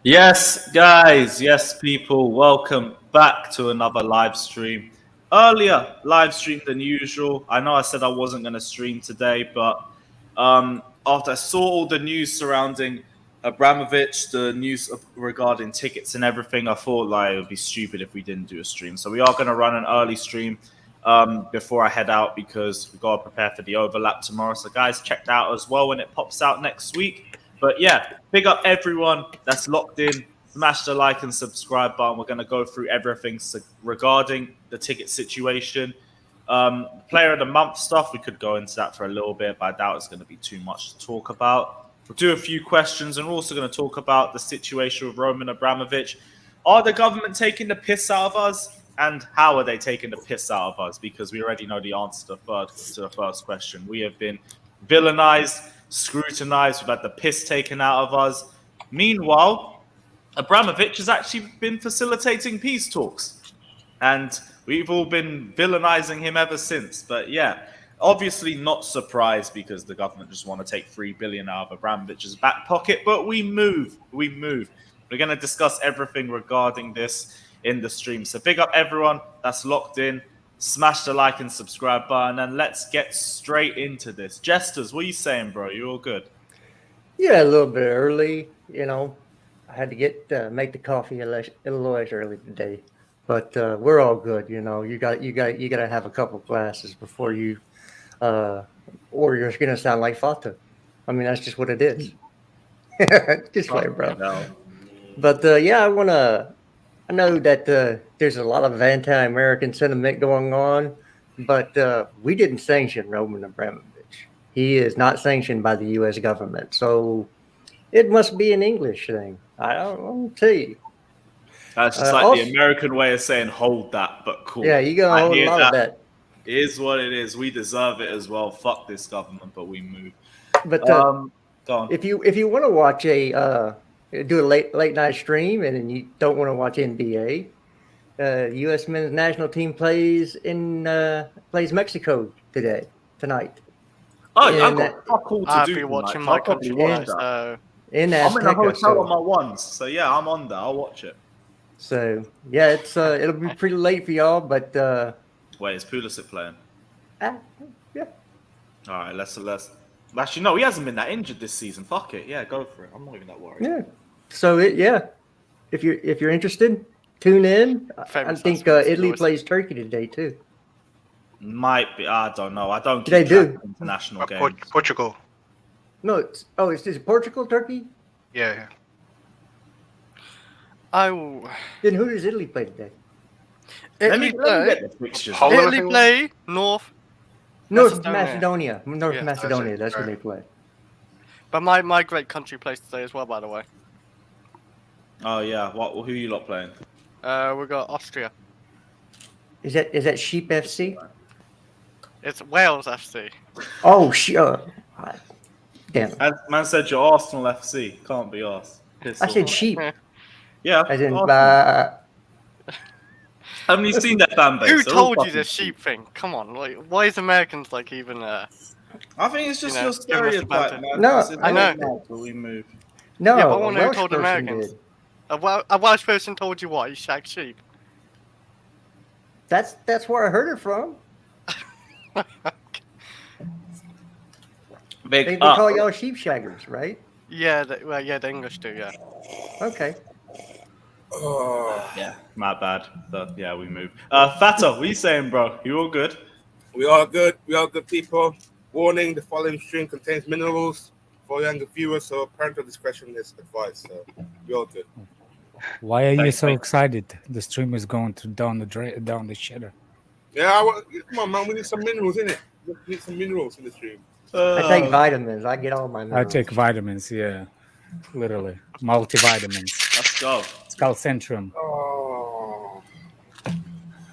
Yes, guys, yes, people, welcome back to another live stream. Earlier live stream than usual. I know I said I wasn't going to stream today, but after I saw all the news surrounding Abramovich, the news regarding tickets and everything, I thought like it would be stupid if we didn't do a stream. So we are going to run an early stream before I head out because we got to prepare for the overlap tomorrow. So guys, check that out as well when it pops out next week. But yeah, big up everyone that's locked in. Smash the like and subscribe button. We're going to go through everything regarding the ticket situation. Player of the month stuff, we could go into that for a little bit, but I doubt it's going to be too much to talk about. We'll do a few questions, and we're also going to talk about the situation with Roman Abramovich. Are the government taking the piss out of us? And how are they taking the piss out of us? Because we already know the answer to the first question. We have been villainized, scrutinized, we've had the piss taken out of us. Meanwhile, Abramovich has actually been facilitating peace talks, and we've all been villainizing him ever since. But yeah, obviously not surprised because the government just want to take $3 billion out of Abramovich's back pocket. But we move. We're going to discuss everything regarding this in the stream. So big up everyone that's locked in. Smash the like and subscribe button, and let's get straight into this. Jesters, what are you saying, bro? You all good? Yeah, a little bit early. I had to make the coffee a little less early today, but we're all good. You got to have a couple glasses before you, or you're gonna sound like Fata. I mean, that's just what it is. Just like, bro. No. But I know that there's a lot of anti-American sentiment going on, but we didn't sanction Roman Abramovich. He is not sanctioned by the U.S. government, so it must be an English thing. I don't tell you. That's just like the American way of saying hold that, but cool. Yeah, you gotta hold a lot of that. It is what it is. We deserve it as well. Fuck this government, but we move. But go on. If you want to watch do a late night stream and you don't want to watch NBA, U.S. men's national team plays Mexico tonight. Oh, I've got fuck all to I'll do. be watching my country play, so in I'm in a Azteca, hotel on my ones, so yeah, I'm on there. I'll watch it. So yeah, it's it'll be pretty late for y'all, but wait, is Pulisic playing? Yeah. All right, let's. Actually, no, he hasn't been that injured this season. Fuck it, yeah, go for it. I'm not even that worried. Yeah. So if you're interested, tune in. I think Italy plays Turkey today too. Might be. I don't know. I don't. They do international games. Portugal. No, is this Portugal, Turkey? Yeah. Then who does Italy play today? Italy play North Macedonia. North Macedonia. That's where they play. But my great country plays today as well, by the way. Oh yeah. Who you lot playing? We got Austria. Is that Sheep FC? It's Wales FC. Oh sure. Damn. Man said you're Arsenal FC. Can't be us. I said sheep. Yeah. As in, haven't you seen that fan base? Who told you the sheep thing? Come on, like, why is Americans like even? I think it's just your stereotype, man. No, I know. We move. No, yeah, but I want who who told Americans. A Welsh person told you what? You shag sheep. That's where I heard it from. They call y'all sheep shaggers, right? Yeah, the English do, yeah. Okay. Yeah, my bad. But yeah, we move. Fata, what are you saying, bro? You all good? We are good. We are good people. Warning: the following stream contains minerals for younger viewers, so parental discretion is advised. So we all good. Why are you so excited? The stream is going to down the shitter. Yeah, come on, man. We need some minerals in it. We need some minerals in the stream. I take vitamins. I get all my minerals. I take vitamins, yeah. Literally. Multivitamins. Let's go. It's called Centrum. Oh.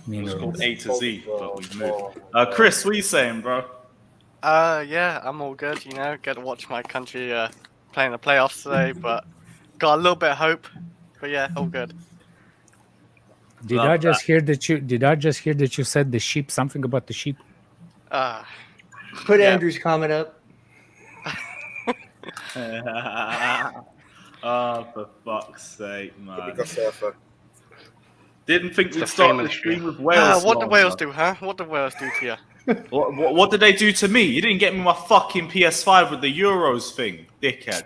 It's called A to Z, but we move. Chris, what are you saying, bro? Yeah, I'm all good, get to watch my country play in the playoffs today, but got a little bit of hope. But yeah, all good. Did I just hear that you said the sheep, something about the sheep? Put Andrew's comment up. Oh, for fuck's sake, man. Because surfer. Didn't think It's we'd the start famous the stream stream. with Wales. What the Wales slander. do, huh? What the Wales do to you? What did they do to me? You didn't get me my fucking PS5 with the Euros thing, dickhead.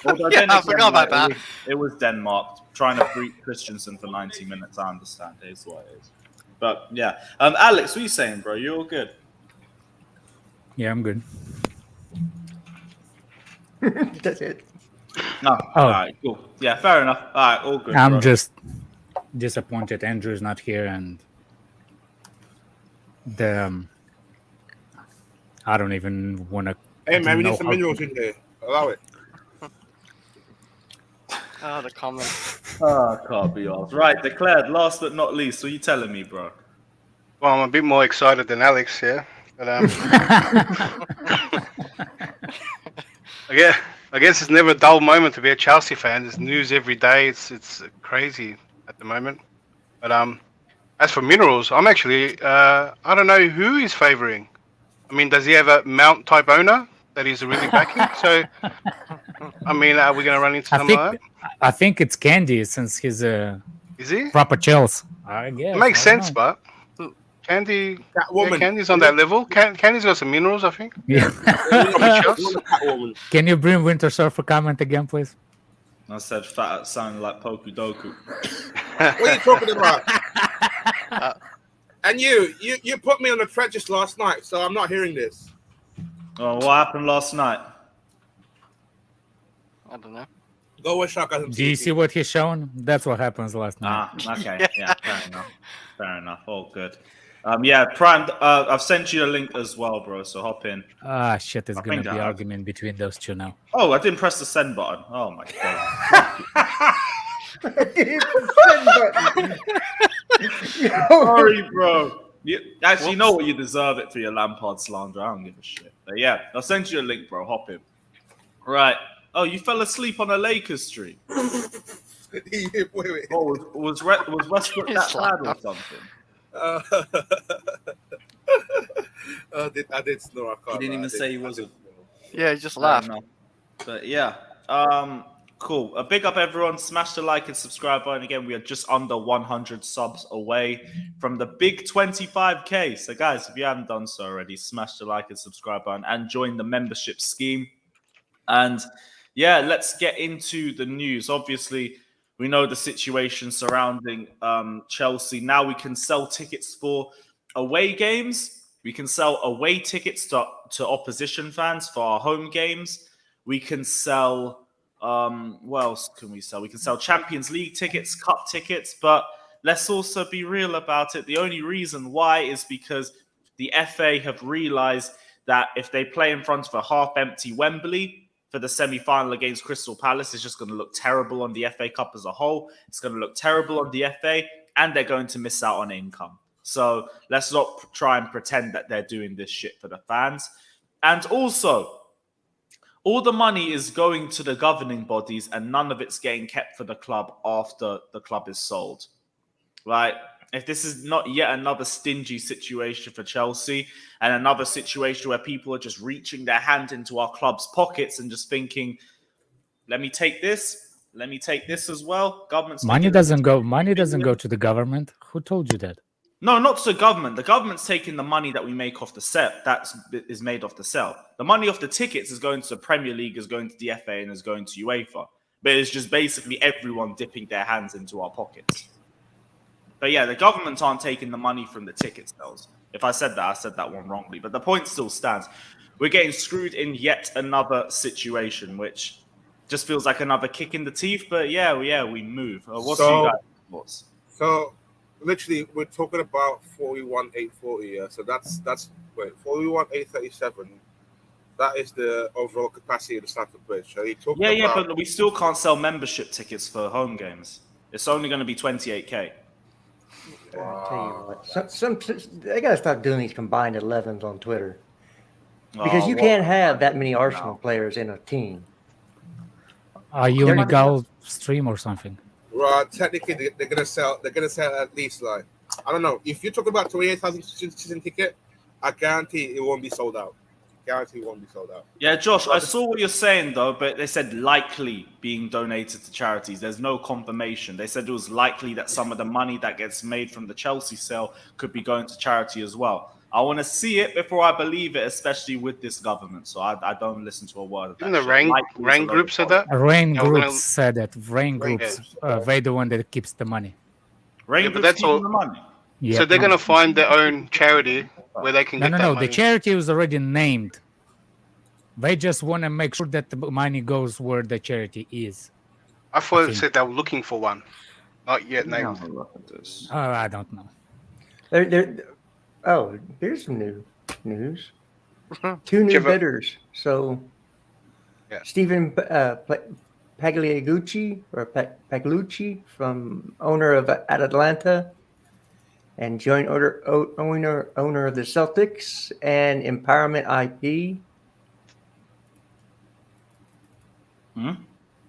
Although Yeah, then I again, forgot about like, that. It was Denmark trying to beat Christensen for 90 minutes. I understand. It's what it is. But yeah, Alex, what are you saying, bro? You all good? Yeah, I'm good. That's it. No. Oh. All right, cool. Yeah, fair enough. All right, all good. I'm bro. just disappointed Andrew's not here, and I don't even want to. Hey man, we need some minerals in here. Allow it. Oh, the comments. Oh, can't be off. Right, declared. Last but not least, what are you telling me, bro? Well, I'm a bit more excited than Alex here, but I guess it's never a dull moment to be a Chelsea fan. There's news every day. It's crazy at the moment. But as for minerals, I'm actually I don't know who he's favouring. I mean, does he have a Mount type owner that he's really backing? So, I mean, are we going to run into something like that? I think it's Candy since he's a Is he? proper Chelsea. I guess It makes I don't sense, know. but Candy, Catwoman. Candy's on that level. Candy's got some minerals, I think. Yeah. Catwoman. Can you bring Winter Surfer comment again, please? I said fat sounding like Poku Doku. What are you talking about? And you put me on the thread just last night, so I'm not hearing this. Oh, what happened last night? I don't know. Go with Shaka. Do you see what he's showing? That's what happens last night. Ah, okay. Yeah, fair enough. Fair enough. All good. Yeah, Prime, I've sent you a link as well, bro, so hop in. Ah, shit, there's I going think to be I have. argument between those two now. Oh, I didn't press the send button. Oh, my God. Sorry, bro. You actually know what you deserve it for your Lampard slander. I don't give a shit. But yeah, I'll send you a link, bro. Hop in. Right. Oh, you fell asleep on a Lakers stream. Wait. Oh, was Westbrook that bad or something? I did snore. I can't He didn't lie. even I say he did- I wasn't. did snore. Yeah, he just I laughed. don't know. But yeah, cool. A big up, everyone. Smash the like and subscribe button. Again, we are just under 100 subs away from the big 25K. So, guys, if you haven't done so already, smash the like and subscribe button and join the membership scheme. And yeah, let's get into the news. Obviously, we know the situation surrounding Chelsea. Now we can sell tickets for away games. We can sell away tickets to opposition fans for our home games. We can sell, what else can we sell? We can sell Champions League tickets, cup tickets, but let's also be real about it. The only reason why is because the FA have realized that if they play in front of a half-empty Wembley for the semi-final against Crystal Palace, it's just going to look terrible on the FA Cup as a whole. It's going to look terrible on the FA, and they're going to miss out on income. So let's not try and pretend that they're doing this shit for the fans. And also, all the money is going to the governing bodies and none of it's getting kept for the club after the club is sold. Right? If this is not yet another stingy situation for Chelsea and another situation where people are just reaching their hand into our club's pockets and just thinking, let me take this as well. Money doesn't go to the government. Who told you that? No, not to the government. The government's taking the money that we make off the sell. That is made off the sell. The money off the tickets is going to the Premier League, is going to the FA, and is going to UEFA. But it's just basically everyone dipping their hands into our pockets. But yeah, the government aren't taking the money from the ticket sales. If I said that one wrongly. But the point still stands. We're getting screwed in yet another situation, which just feels like another kick in the teeth. But yeah, we move. What's your guys' thoughts? So, literally, we're talking about 41,840. Yeah, so that's 41,837. That is the overall capacity of the Stamford Bridge. So you're talking about... but we still can't sell membership tickets for home games. It's only going to be 28K. I'll tell you what, they gotta stop doing these combined 11s on Twitter because you can't have that many Arsenal players in a team. Are you on a Gal stream or something? Right, technically they're gonna sell at least, like, I don't know. If you're talking about 28,000 season ticket, I guarantee it won't be sold out. Guarantee won't be sold out. Yeah, Josh, I saw what you're saying though, but they said likely being donated to charities. There's no confirmation. They said it was likely that some of the money that gets made from the Chelsea sale could be going to charity as well. I want to see it before I believe it, especially with this government. So I don't listen to a word of that. Even the shit. Rain group said that. Rain Yeah, we're groups gonna- said that. Rain groups, they're the one that keeps the money. Rain Yeah, but Group's that's all- keeping the money. Yeah. So they're going to find their own charity where they can No, get no, that no. money. The charity is already named. They just want to make sure that the money goes where the charity is. I thought I it think- said they were looking for one. Not yet named. Have a look at this. I don't know. Oh, here's some news. 2 new Give a- bidders. So, Yeah. Stephen Pagliucci or Pagliucci, from owner of at Atlanta, and joint owner of the Celtics and Empowerment IP.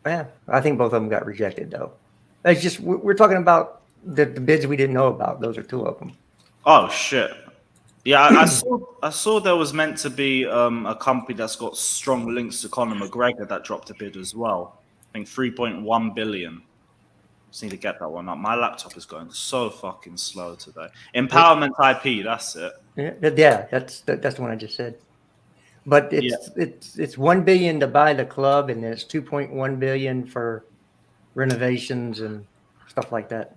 Yeah, I think both of them got rejected though. It's just we're talking about the bids we didn't know about. Those are 2 of them. Oh shit! Yeah, I saw there was meant to be a company that's got strong links to Conor McGregor that dropped a bid as well. I think 3.1 billion. Just need to get that one up. My laptop is going so fucking slow today. Empowerment IP, that's it. Yeah, that's the one I just said. But it's 1 billion to buy the club, and then it's 2.1 billion for renovations and stuff like that.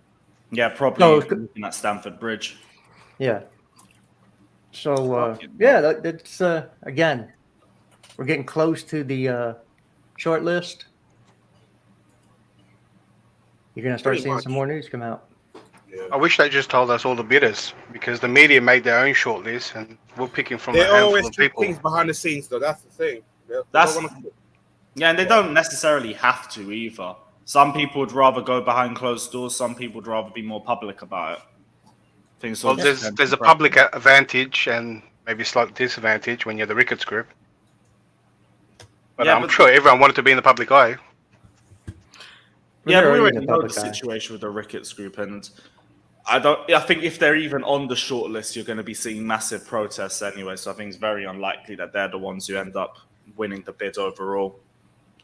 Yeah, probably No, looking at Stamford Bridge. Yeah. So Fucking that's again, we're getting close to the short list. You're gonna start Pretty seeing much. some more news come out. Yeah. I wish they just told us all the bidders because the media made their own shortlist and we're picking from They a handful always of keep people. things behind the scenes, though. That's the thing. They That's- don't wanna- Yeah, and they don't necessarily have to either. Some people would rather go behind closed doors. Some people would rather be more public about it. Things Well, there's a public advantage and maybe slight disadvantage when you're the Ricketts group. But Yeah, I'm but- sure everyone wanted to be in the public eye. Yeah, They're but we already already in the know the public eye. situation with the Ricketts group, and I think if they're even on the short list, you're going to be seeing massive protests anyway. So I think it's very unlikely that they're the ones who end up winning the bid overall.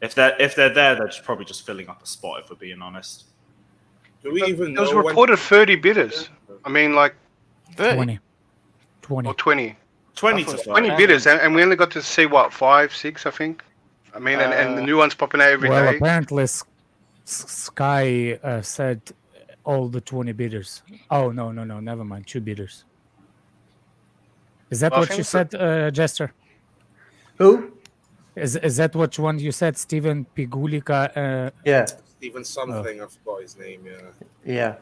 If they're there, they're probably just filling up a spot. If we're being honest. Do we even There was know when? reported 30 bidders. I mean, like, 20. or 20. 20 to 20 30. bidders, and we only got to see, what, 5, 6, I think? I mean, and the new ones popping out every Well, day. apparently Sky said all the 20 bidders. Oh, no, never mind. 2 bidders. Is that Well, I what you think so. said, Jester? Who? Is that what one you said, Steven Pigulica? Yeah, Stephen something, I forgot his name. Yeah. yeah.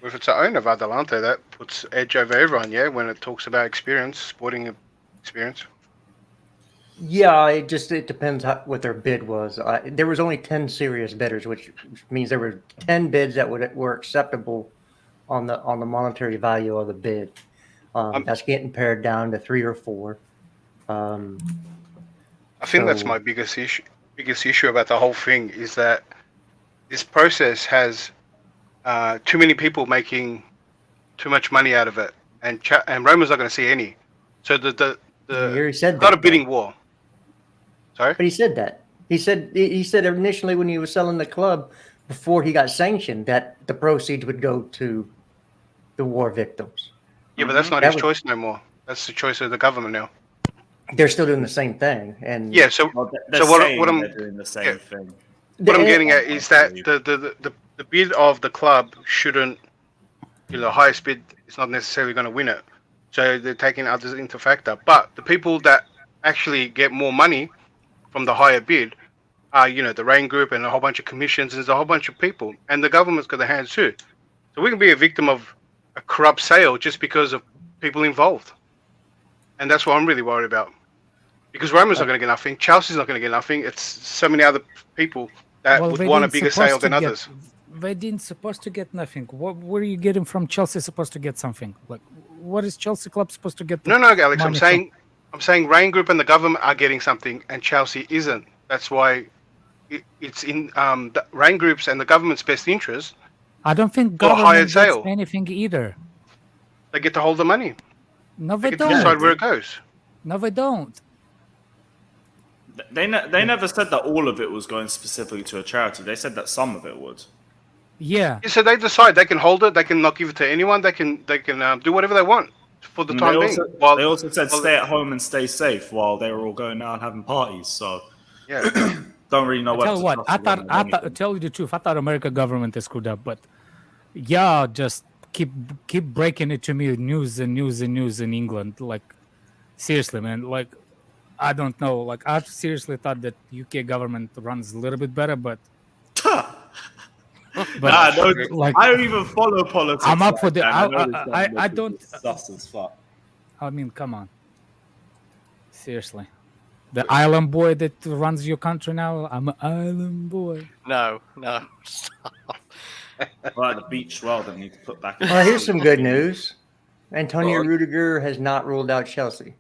If it's the owner of Atalanta, that puts edge over everyone, yeah, when it talks about experience, sporting experience. Yeah, it depends what their bid was. There was only 10 serious bidders, which means there were 10 bids that were acceptable on the monetary value of the bid. That's getting pared down to 3 or 4. I think that's So- my biggest issue about the whole thing is that this process has too many people making too much money out of it, and Roma's not going to see any. So the He already said not that, a bidding war. Sorry. But he said that. He said initially when he was selling the club before he got sanctioned that the proceeds would go to the war victims. Yeah, but that's not That his was- choice no more. That's the choice of the government now. They're still doing the same thing, and Yeah. So Well, they're So what saying I'm- they're doing the same yeah. thing. what I'm And- getting at is that the bid of the club shouldn't, the highest bid is not necessarily going to win it. So they're taking others into factor. But the people that actually get more money from the higher bid are, the Rain Group and a whole bunch of commissions, and there's a whole bunch of people. And the government's got their hands too. So we can be a victim of a corrupt sale just because of people involved. And that's what I'm really worried about. Because Roma's not going to get nothing. Chelsea's not going to get nothing. It's so many other people that would they want a didn't bigger supposed sale to than get- others. They didn't supposed to get nothing. What were you getting from Chelsea? Supposed to get something? Like, what is Chelsea club supposed to get? No, Alex. I'm money saying Rain Group and the government are getting something, and Chelsea isn't. That's why it's in the Rain Group's and the government's best interest. I don't think Or a higher government gets sale. anything either. They get to hold the money. No, They they get to decide don't. where it goes. No, they don't. They never said that all of it was going specifically to a charity. They said that some of it would. Yeah. So they decide they can hold it. They can not give it to anyone. They can do whatever they want for the time being. They also said stay at home and stay safe while they were all going out and having parties. So yeah. don't really know what. Tell you what, I thought, tell you the truth, I thought American government is screwed up, but yeah, just keep breaking it to me, news in England. Like, seriously, man. Like, I don't know. Like, I seriously thought that UK government runs a little bit better, but. I don't even follow politics. I'm up for the. I don't. Sus as fuck. I mean, come on. Seriously. The island boy that runs your country now? I'm an island boy. No. Well, the beach well, they need to put back. Well, here's some good news. Antonio Rudiger has not ruled out Chelsea.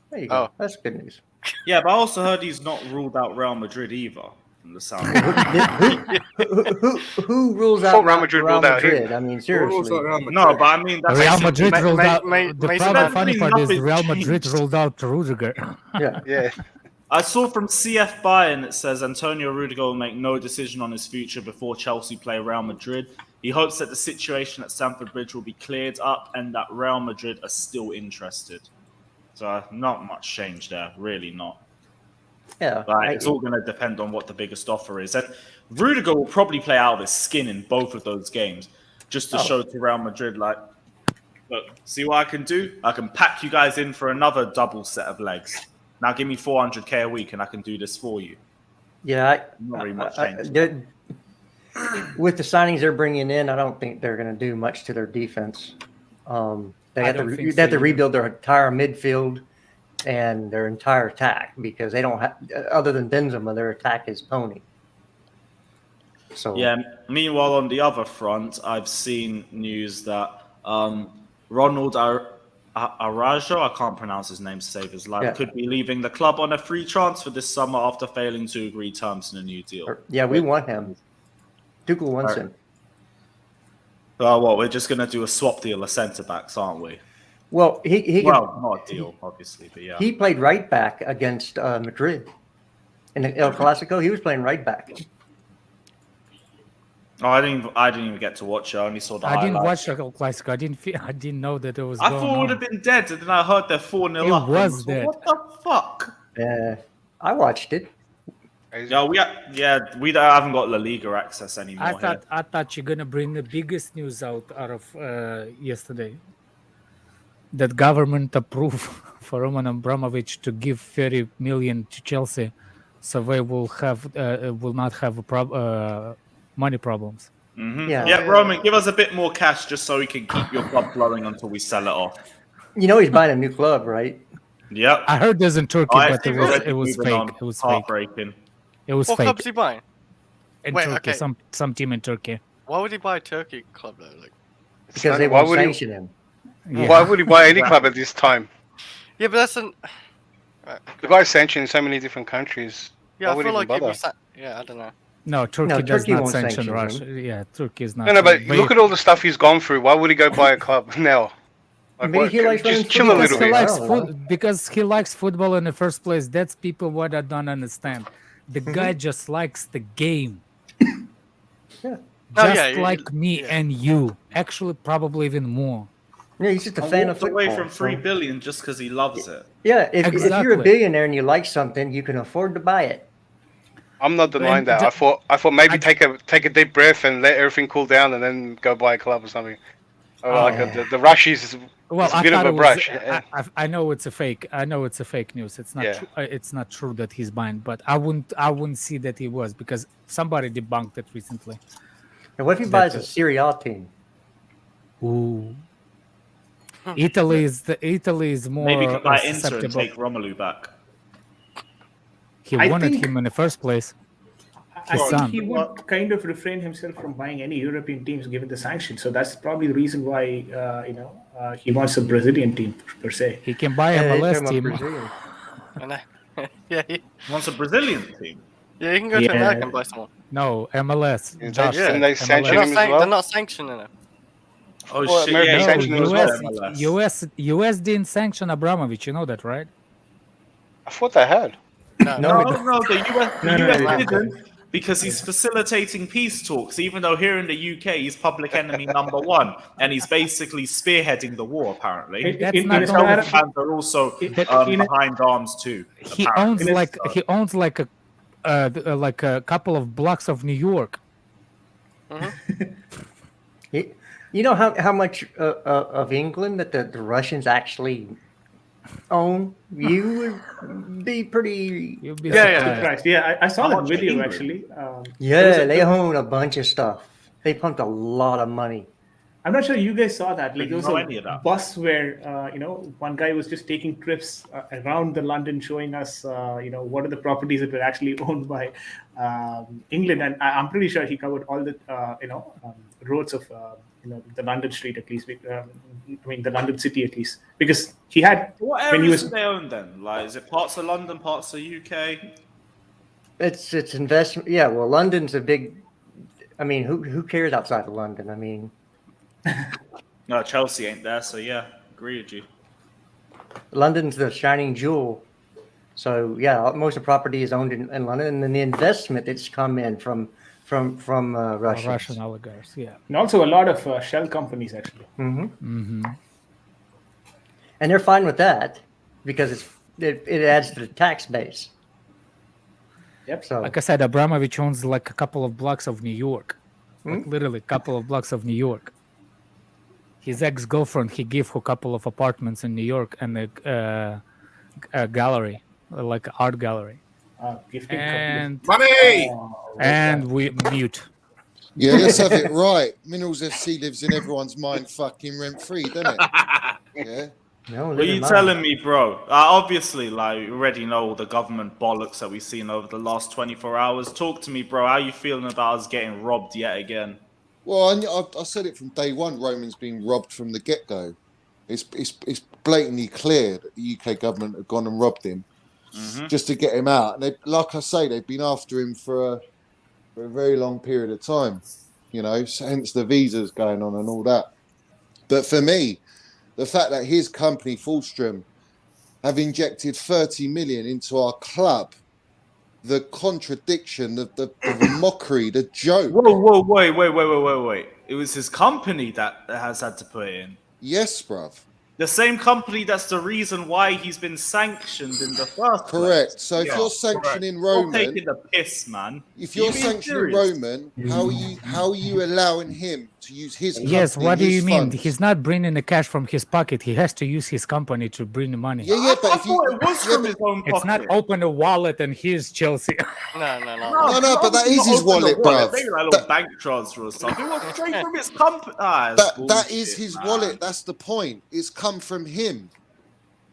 There you go. Oh. That's good news. Yeah, but I also heard he's not ruled out Real Madrid either. From the sound. Who rules out Real Madrid ruled out him. I mean, seriously. No, but I mean that's Real Madrid ruled out. The Mason, problem funny part is nothing Real Madrid changed. ruled out Rudiger. Yeah. Yeah. I saw from CF Bayern it says Antonio Rudiger will make no decision on his future before Chelsea play Real Madrid. He hopes that the situation at Stamford Bridge will be cleared up and that Real Madrid are still interested. So not much change there, really not. Yeah. It's all going to depend on what the biggest offer is. And Rudiger will probably play out of his skin in both of those games just to show to Real Madrid, like, look, see what I can do? I can pack you guys in for another double set of legs. Now give me 400k a week and I can do this for you. Yeah. Not really much change. With the signings they're bringing in, I don't think they're going to do much to their defense. They have to rebuild their entire midfield and their entire attack because they don't have, other than Benzema, their attack is pony. So yeah. Meanwhile, on the other front, I've seen news that Ronald Araujo, I can't pronounce his name to save his life, could be leaving the club on a free transfer this summer after failing to agree terms in a new deal. Yeah, we want him. Tuchel wants him. Oh, well, we're just going to do a swap deal of centre backs, aren't we? Well, not a deal, obviously, but yeah. He played right back against Madrid in the El Clasico. He was playing right back. Oh, I didn't even get to watch it. I only saw the highlights. I didn't watch the Classic. I didn't know that it was. I thought it would have been dead, and then I heard they're 4-0 up. It was dead. What the fuck? I watched it. Yeah, we haven't got La Liga access anymore. I thought you're gonna bring the biggest news out of yesterday. That government approved for Roman Abramovich to give 30 million to Chelsea, so they will not have money problems. Mm-hmm. Yeah. Roman, give us a bit more cash just so we can keep your club flowing until we sell it off. You know he's buying a new club, right? Yep. I heard there's in Turkey, but it was fake. It was fake. Heartbreaking. It was What fake. club's he buying? In Wait, Turkey, okay. some team in Turkey. Why would he buy a Turkey club though? Like, Because they won't sanction him. Yeah. Why would he buy any club at this time? yeah, but that's an. The guy's sanctioned in so many different countries. Yeah, Why I would feel he like bother? I don't know. No, Turkey does Turkey not won't sanction sanction Russia. him. Yeah, Turkey is not. No, but They- look at all the stuff he's gone through. Why would he go buy a club now? Like, Maybe he likes running just chill a football. little he bit. likes because he likes football in the first place. That's people what I don't understand. The guy just likes the game. Yeah. Just like me and you. Actually, probably even more. Yeah, he's just a I fan of walked football. away from so- $3 billion just because he loves it. Yeah, if you're Exactly. a billionaire and you like something, you can afford to buy it. I'm not denying And that. I thought maybe take a deep breath and let everything cool down and then go buy a club or something. Or the rushies. Well, It's a I bit of thought a it was. brush. I know it's a fake. I know it's a fake news. It's not. Yeah. It's not true that he's buying, but I wouldn't see that he was because somebody debunked it recently. And what if he buys a Serie A team? Ooh. Italy is more Maybe he could buy Inter and susceptible. take Romelu back. He I wanted think- him in the first place. I His think son. he would kind of refrain himself from buying any European teams given the sanctions. So that's probably the reason why he wants a Brazilian team per se. He can buy Yeah, a he's MLS talking about team. Brazilian. And yeah, He wants a Brazilian team. yeah, you can go to Yeah. America and buy someone. No, MLS. Is Josh, that- and they MLS. sanction him as well? They're not sanctioning him. Oh, Well, shit. American Yeah, sanctioning as well. US didn't sanction Abramovich. You know that, right? I thought they had. No, No, No, the US, No, no, no. didn't, because he's facilitating peace talks, even though here in the UK he's public enemy number one, and he's basically spearheading the war, apparently. That's in not a the matter- Chelsea fans are also in a- behind arms too. He apparently. owns like a couple of blocks of New York. you know how much of England that the Russians actually own? You would be pretty. You'll be Yeah, yeah. surprised. Christ. Yeah, I saw How that much video England? actually. Yeah, they own a bunch of stuff. They pumped a lot of money. I'm not sure you guys saw that. Like, Didn't there was know a any of that. bus where one guy was just taking trips around the London, showing us what are the properties that were actually owned by England, and I'm pretty sure he covered all the roads of the London street at least. The London city at least, because he had What when he areas was do they own then? Like, is it parts of London, parts of UK? It's investment. Yeah, well, London's a big. I mean, who cares outside of London? I mean, No, Chelsea ain't there, so yeah, agree with you. London's the shining jewel. So yeah, most of the property is owned in London, and then the investment that's come in from Russia. Russian oligarchs, yeah. and also a lot of shell companies actually. And they're fine with that because it adds to the tax base. Yep. So Like I said, Abramovich owns like a couple of blocks of New York. Like literally a couple of blocks of New York. His ex-girlfriend, he gave her a couple of apartments in New York and a gallery, like an art gallery. Gifting And Money! we mute. Yeah, let's have it right. Minerals FC lives in everyone's mind fucking rent-free, doesn't it? Yeah. no, What are you telling me, bro? Obviously, like, you already know all the government bollocks that we've seen over the last 24 hours. Talk to me, bro. How you feeling about us getting robbed yet again? Well, I said it from day one. Roman's been robbed from the get-go. It's blatantly clear that the UK government have gone and robbed him just to get him out. And they, like I say, they've been after him for a very long period of time. Hence the visas going on and all that. But for me, the fact that his company, Fulstrom, have injected 30 million into our club, the contradiction, the mockery, the joke. Whoa, wait. It was his company that has had to put it in. Yes, bruv. The same company that's the reason why he's been sanctioned in the first place. Correct. So if you're sanctioning You're Roman, taking the piss, man. if you're You being sanctioning serious? Roman, how are you allowing him to use his company, Yes, what do his you mean? funds? He's not bringing the cash from his pocket. He has to use his company to bring the money. Yeah, but I if you thought it was from his own pocket. It's not open a wallet and here's Chelsea. No. No, but that is his Open the wallet, bruv. Maybe like a little bank transfer or something. It was straight from his company. That is his wallet. That's the point. It's come from him.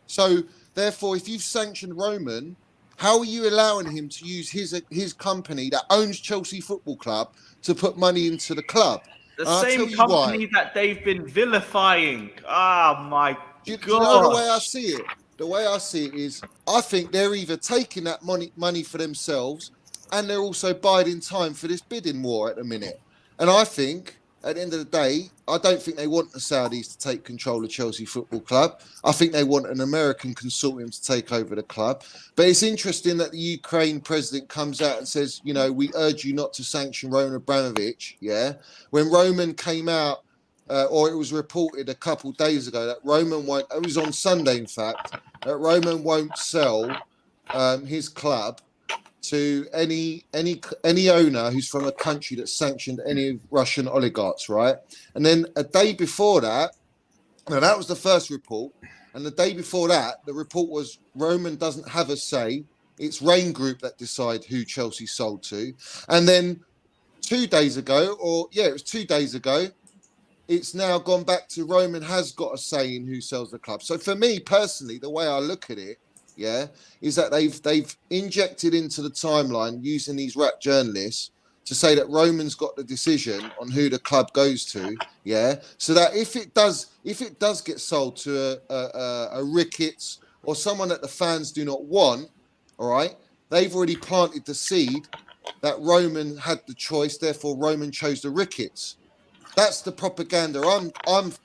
So therefore, if you've sanctioned Roman, how are you allowing him to use his company that owns Chelsea Football Club to put money into the club? The I'll same tell you company why. that they've been vilifying. Ah, my Do you God. know the way I see it? The way I see it is, I think they're either taking that money for themselves, and they're also biding time for this bidding war at the minute. And I think, at the end of the day, I don't think they want the Saudis to take control of Chelsea Football Club. I think they want an American consortium to take over the club. But it's interesting that the Ukraine president comes out and says, we urge you not to sanction Roman Abramovich. Yeah. When Roman came out, or it was reported a couple of days ago that Roman won't, it was on Sunday, in fact, that Roman won't sell his club to any owner who's from a country that's sanctioned any Russian oligarchs, right? And then a day before that, now that was the first report, and the day before that, the report was Roman doesn't have a say. It's Rain Group that decide who Chelsea sold to. And then 2 days ago, it was 2 days ago, it's now gone back to Roman has got a say in who sells the club. So for me personally, the way I look at it, is that they've injected into the timeline using these rat journalists to say that Roman's got the decision on who the club goes to, so that if it does get sold to a Ricketts or someone that the fans do not want, all right, they've already planted the seed that Roman had the choice, therefore Roman chose the Ricketts. That's the propaganda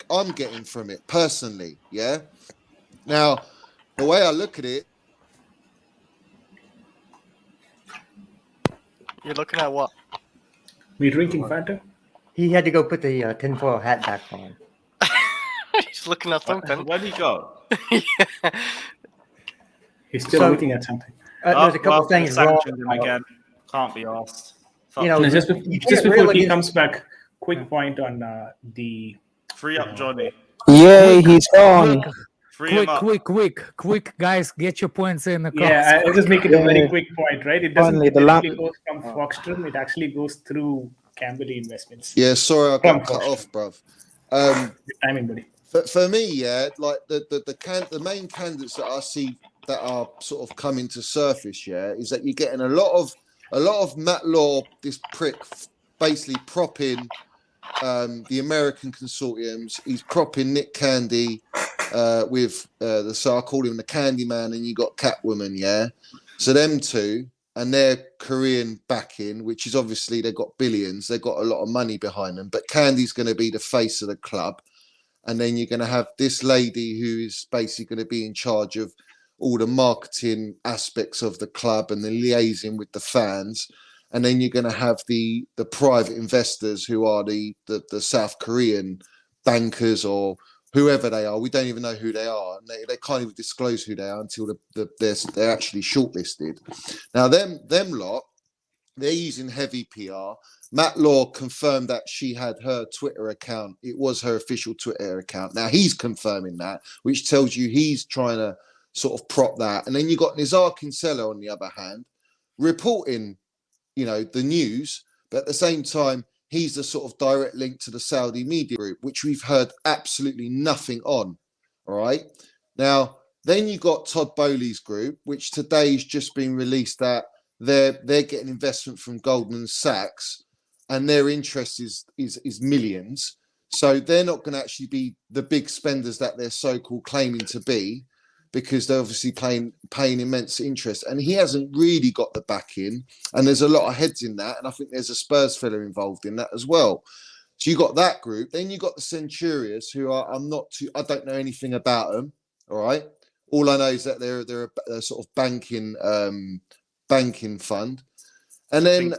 I'm getting from it personally, Now, the way I look at it, You're looking at what? We drinking Fanta? He had to go put the tinfoil hat back on. He's looking at something. Where'd he go? Yeah. He's still So- looking at something. There's a couple things wrong. Sanctioned him again. Can't be asked. You know, No, just before rail he against- comes back, quick point on the. Free up Johnny. Yay, he's gone. Free him Quick, up. quick, guys, get your points in the cards. Yeah, I'll just make it a very quick point, right? It doesn't Finally, the directly lamp- go from Foxtrum, it actually goes through Camberley Investments. Yeah, sorry, I From got cut Foxtrum. off, bruv. Good timing, buddy. For me, yeah, like the main candidates that I see that are sort of coming to surface, yeah, is that you're getting a lot of Matt Law, this prick, basically propping the American consortiums. He's propping Nick Candy with so I call him the Candy Man, and you got Catwoman, yeah. So them two and their Korean backing, which is obviously they've got billions, they've got a lot of money behind them. But Candy's going to be the face of the club, and then you're going to have this lady who is basically going to be in charge of all the marketing aspects of the club and the liaising with the fans. And then you're going to have the private investors who are the South Korean bankers or whoever they are. We don't even know who they are. And they can't even disclose who they are until they're actually shortlisted. Now, them lot, they're using heavy PR. Matt Law confirmed that she had her Twitter account. It was her official Twitter account. Now, he's confirming that, which tells you he's trying to sort of prop that. And then you got Nizar Kinsella, on the other hand, reporting, the news, but at the same time, he's the sort of direct link to the Saudi media group, which we've heard absolutely nothing on. All right. Now, then you got Todd Bowley's group, which today's just been released that they're getting investment from Goldman Sachs, and their interest is millions. So they're not going to actually be the big spenders that they're so-called claiming to be, because they're obviously paying immense interest. And he hasn't really got the backing. And there's a lot of heads in that. And I think there's a Spurs fella involved in that as well. So you got that group. Then you got the Centurions, who I don't know anything about them. All right. All I know is that they're a sort of banking fund. And then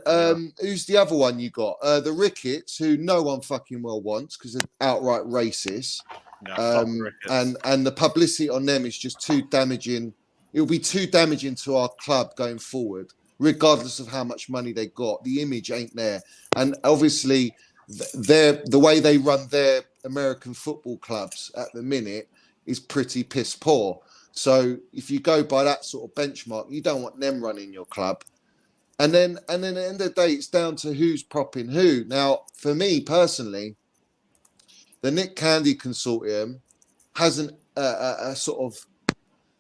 who's the other one you got? The Ricketts, who no one fucking well wants because they're outright racist. Yeah, and the publicity on them is just too damaging. It will be too damaging to our club going forward, regardless of how much money they got. The image ain't there, and obviously, the way they run their American football clubs at the minute is pretty piss poor. So if you go by that sort of benchmark, you don't want them running your club. And then at the end of the day, it's down to who's propping who. Now, for me personally, the Nick Candy Consortium hasn't a sort of.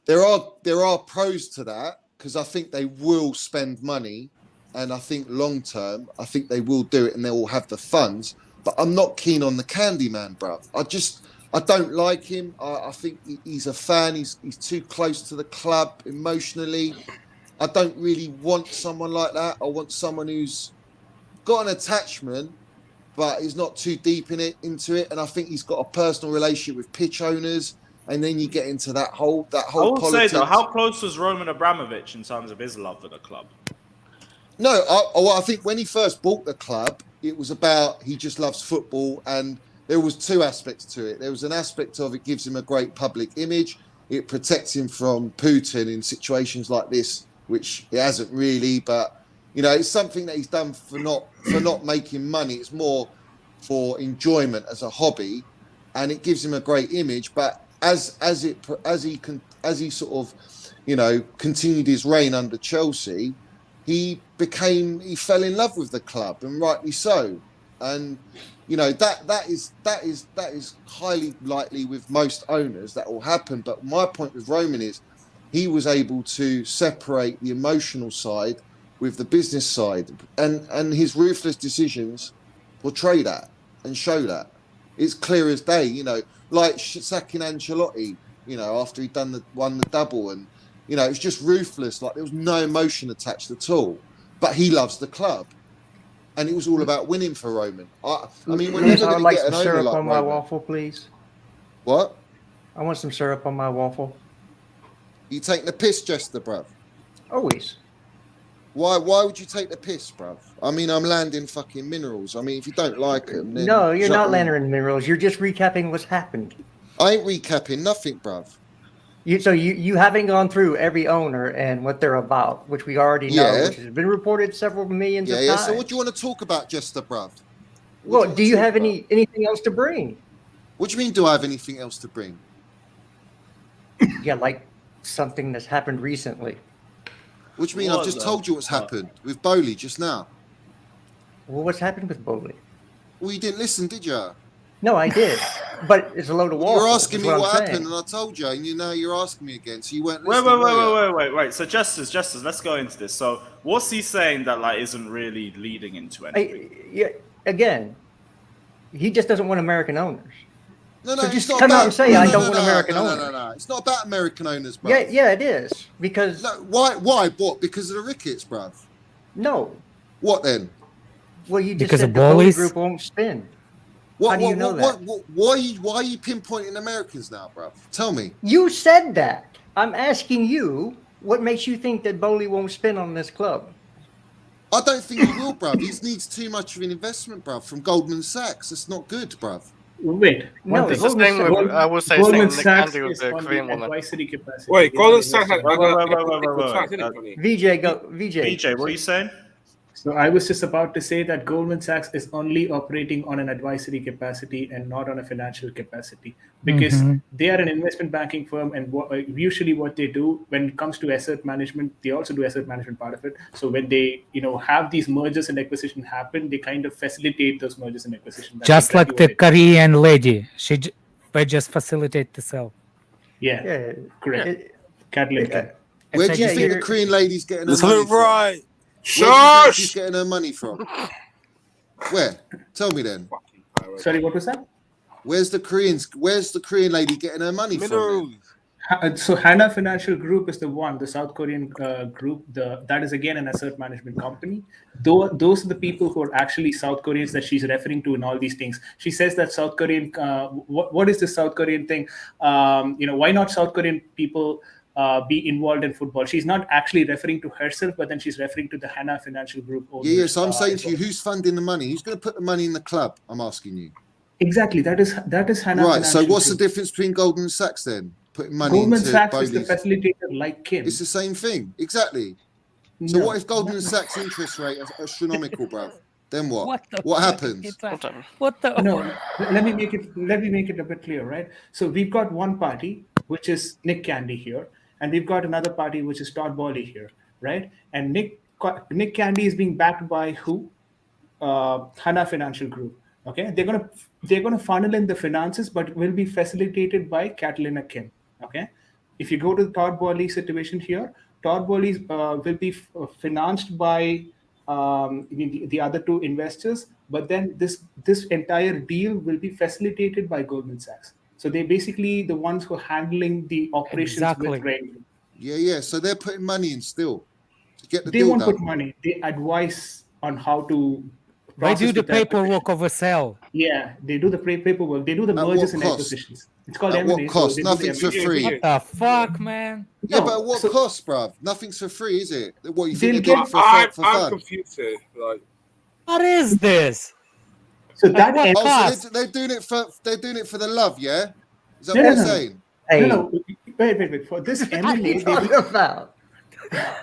There are pros to that, because I think they will spend money, and I think long term, I think they will do it, and they will have the funds. But I'm not keen on the Candy Man, bruv. I don't like him. I think he's a fan. He's too close to the club emotionally. I don't really want someone like that. I want someone who's got an attachment, but he's not too deep into it. And I think he's got a personal relationship with pitch owners. And then you get into that whole I will politics. say though, how close was Roman Abramovich in terms of his love for the club? No, I think when he first bought the club, it was about he just loves football, and there was two aspects to it. There was an aspect of it gives him a great public image. It protects him from Putin in situations like this, which it hasn't really, but it's something that he's done for not making money. It's more for enjoyment as a hobby, and it gives him a great image. But as he sort of continued his reign under Chelsea, he fell in love with the club, and rightly so. And that is highly likely with most owners that will happen. But my point with Roman is he was able to separate the emotional side with the business side, and his ruthless decisions portray that and show that. It's clear as day, like sacking Ancelotti, after he'd won the double, and it was just ruthless. Like there was no emotion attached at all. But he loves the club, and it was all about winning for Roman. I mean, we're never going to get an owner syrup like on my Roman. waffle, please. What? I want some syrup on my waffle. You taking the piss, Jester, bruv? Always. Why would you take the piss, bruv? I mean, I'm landing fucking minerals. I mean, if you don't like them, then No, you're not shut landing in minerals. You're just recapping what's happened. I ain't recapping nothing, bruv. You haven't gone through every owner and what they're about, which we already know, Yeah. which has been reported several millions of Yeah. times. So what do you want to talk about, Jester, bruv? Well, do you have anything else to bring? What do you mean? Do I have anything else to bring? Yeah, like something that's happened recently. What do you mean? I've just told you what's happened with Bowley just now. Well, what's happened with Bowley? Well, you didn't listen, did you? No, I did, but it's a load of waffles. You're asking me what what I'm happened, saying. and I told you, and you're asking me again. So you weren't listening. Wait. So Justice, let's go into this. So what's he saying that like isn't really leading into anything? Yeah, again, he just doesn't want American owners. No, So it's just not come about, out and say, I don't want American owners. No. It's not about American owners, bruv. Yeah, it is. Because... No, why? What? Because of the rickets, bruv? No. What then? Well, you just Because said of the Bowley bullies? group won't spin. What, How do you know that? Why are you pinpointing Americans now, bruv? Tell me. You said that. I'm asking you, what makes you think that Bowley won't spin on this club? I don't think he will, bruv. He needs too much of an investment, bruv, from Goldman Sachs. It's not good, bruv. Wait, No, one It's thing. the same with, I will say, Goldman same Sachs Nick is Candy with on the Korean the woman. advisory capacity. Wait, They Goldman are Sachs had investing. VJ, go. VJ. BJ, what are you saying? So I was just about to say that Goldman Sachs is only operating on an advisory capacity and not on a financial capacity, because they are an investment banking firm, and usually what they do when it comes to asset management, they also do asset management part of it. So when they have these mergers and acquisition happen, they kind of facilitate those mergers and acquisition. That's Just like exactly the Korean lady, they just facilitate the sale. Yeah, correct. Catalan. Where do you Yeah, think the you're- Korean lady's getting her Let's money live from? right. Where do you think she's Shush! getting her money from? Where? Tell me then. Sorry, what was that? Where's the Korean lady getting her money from? Minerals. So Hana Financial Group is the South Korean group. That is again an asset management company. Those are the people who are actually South Koreans that she's referring to in all these things. She says that South Korean. What is the South Korean thing? Why not South Korean people be involved in football? She's not actually referring to herself, but then she's referring to the Hana Financial Group owners. Yeah, so I'm saying to you, who's funding the money? Who's going to put the money in the club? I'm asking you. Exactly. That is Hana. Right. So Financial what's the Group. difference between Goldman Sachs then? Putting money Goldman into Sachs is the Bowley's. facilitator, like Kim. It's the same thing. Exactly. So No. what if Goldman Sachs interest rate are astronomical, bruv? Then what? the What fuck happens? is that? Potm. What the? No, let me make it a bit clear, right? So we've got one party, which is Nick Candy here, and we've got another party, which is Todd Bowley here, right? And Nick Candy is being backed by who? Hana Financial Group. Okay, they're gonna funnel in the finances, but will be facilitated by Catalina Kim. Okay, if you go to the Todd Bowley situation here, Todd Bowley will be financed by the other two investors, but then this entire deal will be facilitated by Goldman Sachs. So they're basically the ones who are handling the operations Exactly. with Rain. Yeah. So they're putting money in still to get the They deal won't done. put money. They advise on how to. They do process the with acquisition. paperwork of a sale. Yeah, they do the paperwork. They do the At mergers what and cost? acquisitions. It's called At M&A. what cost? they do the Nothing's for M&A. free. What the fuck, man? Yeah, No, but at what so- cost, bruv? Nothing's for free, is it? What you They'll think they're doing get- for I'm fun? confused here. Like, What is this? So that what M- Oh, cost? so they're doing it for the love, yeah? Is that No, what no, you're no. saying? Hey, no, wait. For this what are M&A, you they talking will, about?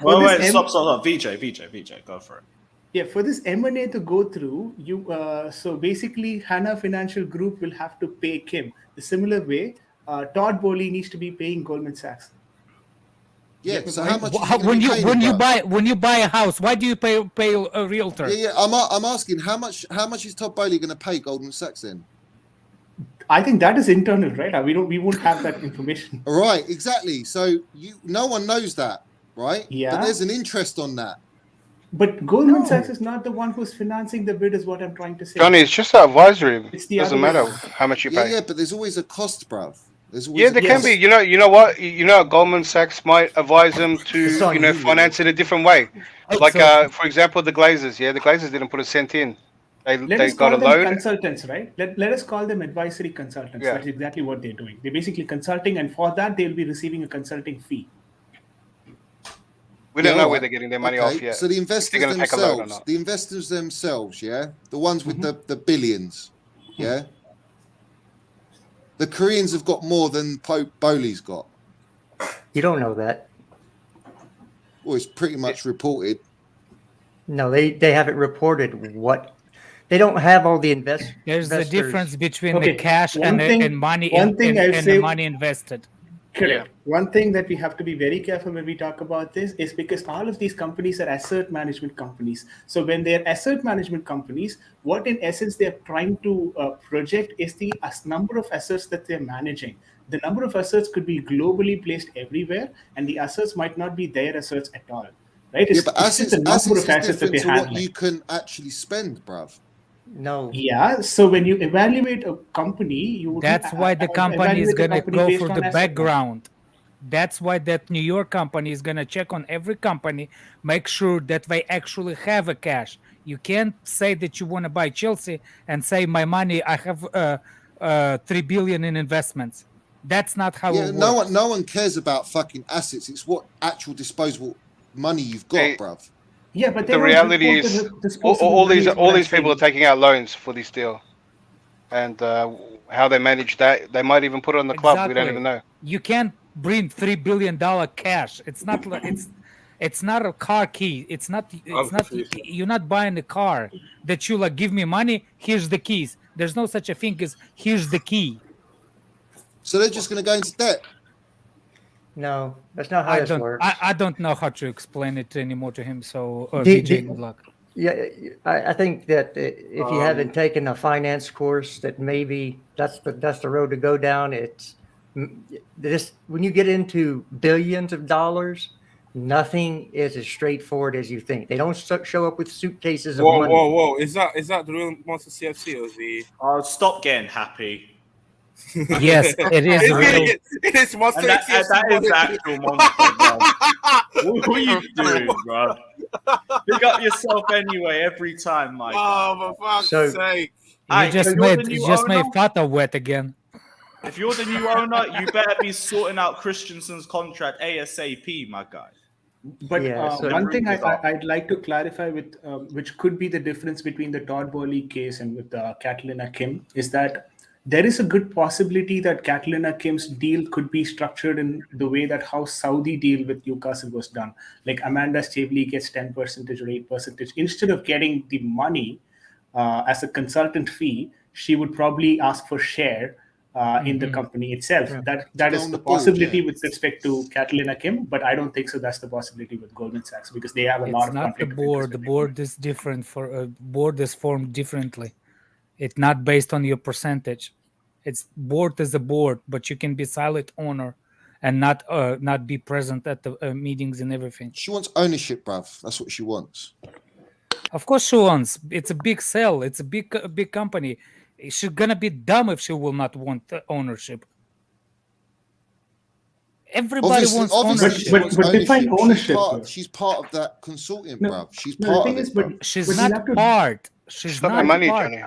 Well, this wait, M- stop. VJ, go for it. yeah, for this M&A to go through, so basically Hana Financial Group will have to pay Kim. The similar way, Todd Bowley needs to be paying Goldman Sachs. Yeah. Yeah, So but how much is he How- gonna when be you paying when them, you bruv? buy a house, why do you pay a realtor? Yeah. I'm asking how much is Todd Bowley going to pay Goldman Sachs then? I think that is internal, right? We won't have that information. All right, exactly. So no one knows that, right? Yeah. But there's an interest on that. But Goldman No. Sachs is not the one who's financing the bid, is what I'm trying to say. Johnny, it's just advisory. It's the Doesn't other way matter around. how much you Yeah, pay. but there's always a cost, bruv. There's always Yeah, a there Yes. can be. You know what? Goldman Sachs might advise them to, It's on you. finance it a different way. Oh, Like, so- for example, the Glazers. Yeah, the Glazers didn't put a cent in. Let They us got a call them loan. consultants, right? Let us call them advisory consultants. Yeah. That's exactly what they're doing. They're basically consulting, and for that, they'll be receiving a consulting fee. We don't Yeah, know all where right. they're getting their money Okay, off yet. so the If investors they're going to take a loan or themselves, not. the investors themselves, yeah, the ones with the billions, yeah. The Koreans have got more than Boli's got. You don't know that. Well, it's pretty much reported. No, they haven't reported what. They don't have all the investors. There's a difference between Okay, the cash one thing- and money one thing I'll and say- the money invested. Correct. One thing that we have to be very careful when we talk about this is because all of these companies are asset management companies. So when they're asset management companies, what in essence they're trying to project is the number of assets that they're managing. The number of assets could be globally placed everywhere, and the assets might not be their assets at all. Right? Yeah, but it's just assets the number is of assets that different they're to what handling. you can actually spend, bruv. No. Yeah. So when you evaluate a company, you would That's why the company is evaluate the going to company go based for on the asset value. background. That's why that New York company is going to check on every company, make sure that they actually have a cash. You can't say that you want to buy Chelsea and say, my money, I have 3 billion in investments. That's not how Yeah, it works. no one cares about fucking assets. It's what actual disposable money you've got, Hey, bruv. Yeah, but they The don't reality report is, the disposable all money these is what I'm people are saying. taking out loans for this deal, and how they manage that, they might even put it on the club. We don't even know. You can't bring $3 billion cash. It's not like it's not a car key. It's not you're not buying a car that you like give me money, here's the keys. There's no such a thing as here's the key. So they're just going to go into debt. No, that's not how this works. I don't know how to explain it anymore to him. So The- VJ, the- good luck. Yeah, I think that if you haven't taken a finance course, that maybe that's the road to go down. It's this when you get into billions of dollars, nothing is as straightforward as you think. They don't show up with suitcases of money. Whoa! Is that the real Monster CFC or is the? Stop getting happy. Yes, it is real. It is Monster And that is the actual monster, bro. What are you doing, bro? Pick up yourself anyway every time, Mike. Oh, for fuck's So- sake! You just if you're made the new just made owner- Fata wet again. If you're the new owner, you better be sorting out Christensen's contract ASAP, my guy. But Yeah, so- one thing Everything's up. I'd like to clarify with which could be the difference between the Todd Boehly case and with Catalina Kim is that there is a good possibility that Catalina Kim's deal could be structured in the way that how Saudi deal with Newcastle was done. Like Amanda Staveley gets 10% or 8%. Instead of getting the money as a consultant fee, she would probably ask for share in the company itself. Yeah. That Go is on the the board, possibility yeah. with respect to Catalina Kim, but I don't think so. That's the possibility with Goldman Sachs because they have a lot It's of not the conflict of board. interest The with board is different. For board is formed differently. It's not based on your percentage. It's board is a board, but you can be silent owner and not be present at the meetings and everything. She wants ownership, bruv. That's what she wants. Of course, she wants. It's a big sell. It's a big company. She's gonna be dumb if she will not want ownership. Everybody wants ownership. she But- wants but define ownership, though. She's part of that consortium, No, bruv. She's no, the part thing of is, it, but- bruv. She's but not you have to- part. She's It's not not the money, part. Johnny.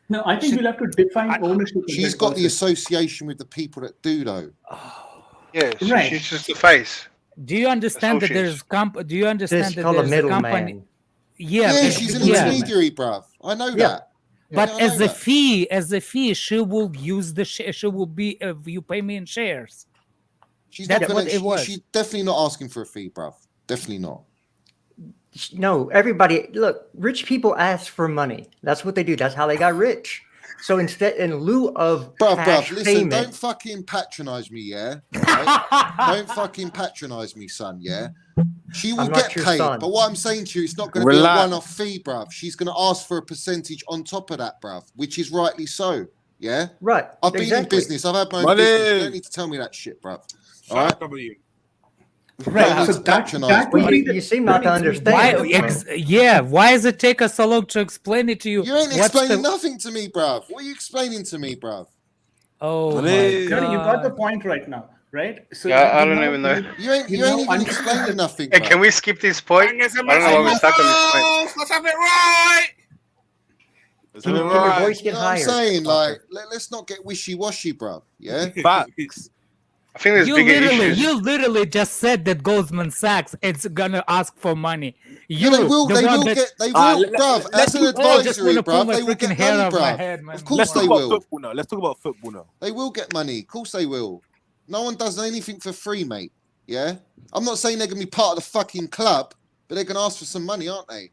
No, I think you'll have to define ownership. in She's that got the concept. association with the people that do, though. Yeah, Right. she's just the face. Do you understand that Associates. there's Do you understand This that called a there's a company? middleman. Yeah, Yeah, but- she's an yeah. intermediary, bruv. I know Yeah. that. But Yeah, I as know a that. fee, she will use the share. She will be. You pay me in shares. She's That's not gonna, what it was. She's definitely not asking for a fee, bruv. Definitely not. No, everybody, look, rich people ask for money. That's what they do. That's how they got rich. So instead, in lieu of cash Bruv, listen, payment, don't fucking patronize me, yeah? Right? Don't fucking patronize me, son, yeah? She will I'm not get your paid, son. but what I'm saying to you, it's not going to be a Relax. one-off fee, bruv. She's going to ask for a percentage on top of that, bruv, which is rightly so, yeah? right? I've been in exactly. business. I've had my own Money. business. You don't need to tell me that shit, bruv. All right? W. Right. Don't So need to that patronise me. Well, you seem not to understand. Why? Why does it take us so long to explain it to you? You ain't What's explaining the- nothing to me, bruv. What are you explaining to me, bruv? Oh my Money. Johnny, you got the God. point right now, right? So Yeah, I you don't now- even know. You ain't now even understand explaining nothing, Hey, bruv. can we skip this point? I don't know why we're stuck on this point. Let's have it right. Can your voice You get know what I'm higher? saying? Like, let's not get wishy-washy, bruv. Yeah? Facts. I think there's bigger issues. You literally just said that Goldman Sachs is gonna ask for money. Yeah, they will. They will get. They will, bruv. As an advisory, bruv, they will get money, bruv. Of course they will. Let's talk about football now. They will get money. Of course they will. No one does anything for free, mate. Yeah. I'm not saying they're gonna be part of the fucking club, but they're gonna ask for some money, aren't they?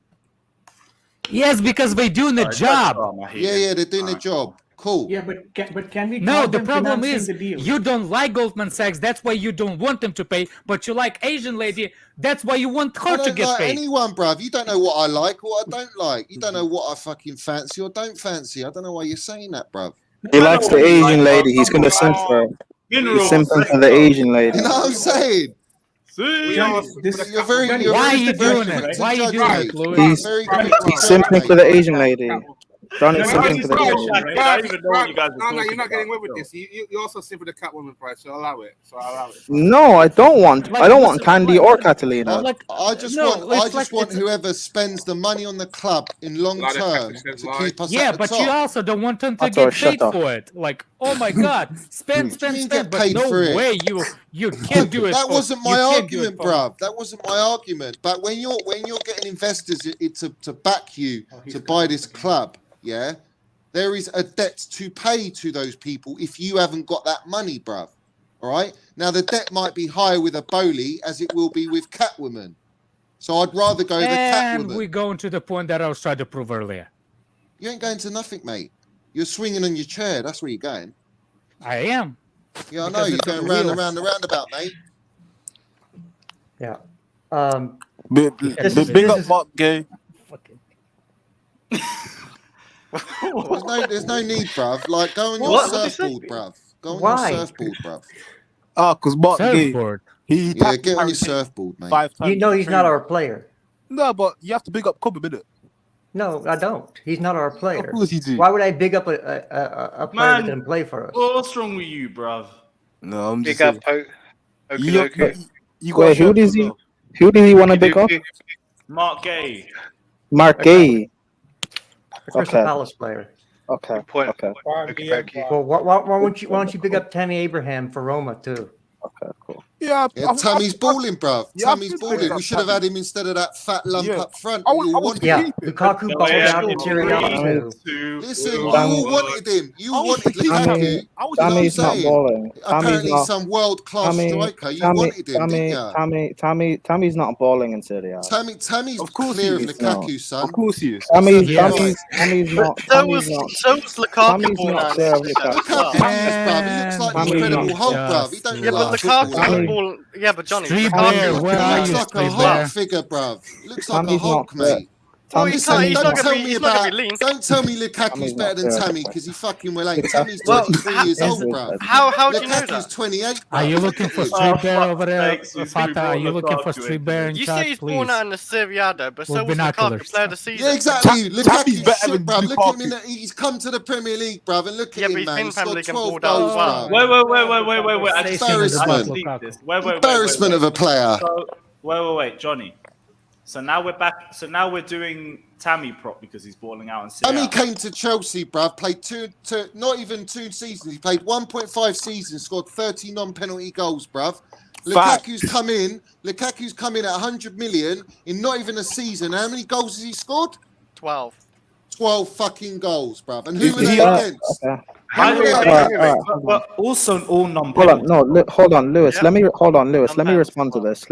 Yes, because they're doing the job. Yeah, they're doing their job. Cool. Yeah, but can we? No, count the them problem financing is the deal? you don't like Goldman Sachs. That's why you don't want them to pay. But you like Asian lady. That's why you want her I to don't get like paid. anyone, bruv. You don't know what I like or what I don't like. You don't know what I fucking fancy or don't fancy. I don't know why you're saying that, bruv. He likes the Asian lady. He's gonna simp for her. He's simping for the Asian lady. You know what I'm saying? This, You're very. Johnny, You're Why very are you very doing quick it? to Why are you judge, doing mate. it, Louis? He's Very quick to he's judge, simping mate. for the Asian lady. Johnny's simping for the Asian lady. I don't even know what you guys are No, talking you're not getting away about. with this. You also sit for the Catwoman price, so allow it. No, I don't want Candy or Catalina. I just want whoever spends the money on the club in long term to keep us Yeah, at the but top. you also don't want them to That's all, get shut paid up. for it. Like, oh my God, spend, get but paid no for it? way you can't do it. That for- wasn't you my can't do it argument, for- bruv. That wasn't my argument. But when you're getting investors to back you to buy this club, yeah, there is a debt to pay to those people if you haven't got that money, bruv. All right. Now the debt might be higher with a Bowley as it will be with Catwoman. So I'd rather go the And Catwoman. we're going to the point that I was trying to prove earlier. You ain't going to nothing, mate. You're swinging on your chair. That's where you're going. I am. Yeah, I Because know. You're it's going on round wheels. and round and roundabout, mate. Yeah. Big up Mark Gay. There's no need, bruv. Like, go on your What? What'd you surfboard, bruv. Go on Why? your surfboard, bruv. Because Mark Gay. Surfboard. He Yeah, tapped get on Harry your surfboard, mate. 5 times. You know he's not our player. No, but you have to big up Kobe, innit? No, I don't. He's not our player. Of course you do. Why would I big up a player Man. that didn't play for us? What's wrong with you, bruv? No, I'm Big just up, saying. Okie You got Wait, who does he want to pick up? Mark Gay. Mark Gay. The Crystal Okay. Palace player. Okay. Good point. Okay. Well, why don't you big up Tammy Abraham for Roma too? Okay. Cool. Yeah, Tammy's balling, bruv. Yeah, Tammy's I've balling. been We should have had him instead of that fat lump Yeah. up front. I You want wanted to Yeah, keep it. Lukaku balled out in Serie A too. Listen, you Tammy- wanted him. You I was wanted thinking- Lukaku. I was You know what I'm Tammy's not saying? balling. Apparently, Tammy's not. some world-class striker. You wanted him, didn't you? Tammy's not balling in Serie A. Tammy's Of course clear of he is. Lukaku, son. Of course he is. Tammy's Yeah. not. So Tammy's not. was Lukaku Tammy's born not out clear of in Lukaku. Look how big he is, bruv. He looks like the Tammy's Incredible not Hulk, just- bruv. He don't Yeah, look but like a Lukaku's footballer. Tammy- ball. Yeah, but Johnny, Street Lukaku- Bear, where He are looks you, like a Street Hulk Bear? figure, bruv. Looks like a Tammy's Hulk, not. mate. Well, Tammy's he's not- he's Don't not tell gonna me be- he's not gonna about. be lean. Don't tell me Lukaku's Tammy's better not than fair. Tammy because he fucking well ain't. Tammy's Well, 23 years old, bruv. How do you know Lukaku's that? 28. Are bruv. you Look looking at for him. Street Bear fuck over there? sakes, you Fata, are you brought looking for Lukaku Street into Bear in this. You chat, say he's born please? out in the Serie A, though, but With so was Lukaku binoculars. player of the season. Yeah, exactly. Tammy's Lukaku's better shit, than bruv. Look at him. Lukaku. He's come to the Premier League, bruv, and look Yeah, at but him, he's man. been He's Premier got League and 12 balled out as goals, well. bruv. Wait. I just Embarrassment. need this. Wait. Embarrassment of a player. So, wait, Johnny. So now we're back. So now we're doing Tammy prop because he's balling out in Serie Tammy A. came to Chelsea, bruv, played not even 2 seasons. He played 1.5 seasons, scored 30 non-penalty goals, bruv. Lukaku's come in at 100 million in not even a season. How many goals has he scored? 12. 12 fucking goals, bruv. And who were Is they he- against? Okay. By the way, Alright. but also all Hold on, non-penalty. no, hold on, Lewis. Yeah. Let me Let me Sometimes. respond to this.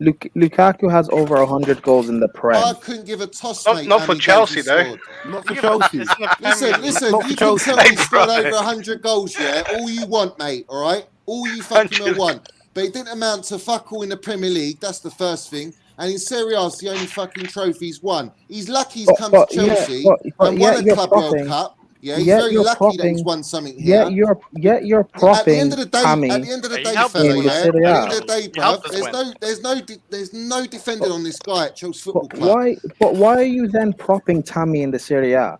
Lukaku has over 100 goals in the I Prem. couldn't give a toss, Not- mate. not how for many goals Chelsea, he though. scored. Not for Yeah, but Chelsea. it's not Premier League. Listen, Not you for can Chelsea. tell me he Hey, scored bro. over 100 goals, yeah? All you want, mate, all right? All you fucking 100. want. But it didn't amount to fuck all in the Premier League. That's the first thing. And in Serie A, it's the only fucking trophy he's won. He's lucky he's come to Chelsea and won a you're Club World propping. Cup. Yeah, he's Yeah, very you're lucky that he's propping. won something here. Yeah, you're At the propping end of the day, Tammy. at the end of the He day, helped fella, us win. yeah. At the Serie A. end of the day, He helped bruv, us there's no defending on this guy at Chelsea Football Club. But why are you then propping Tammy in the Serie A?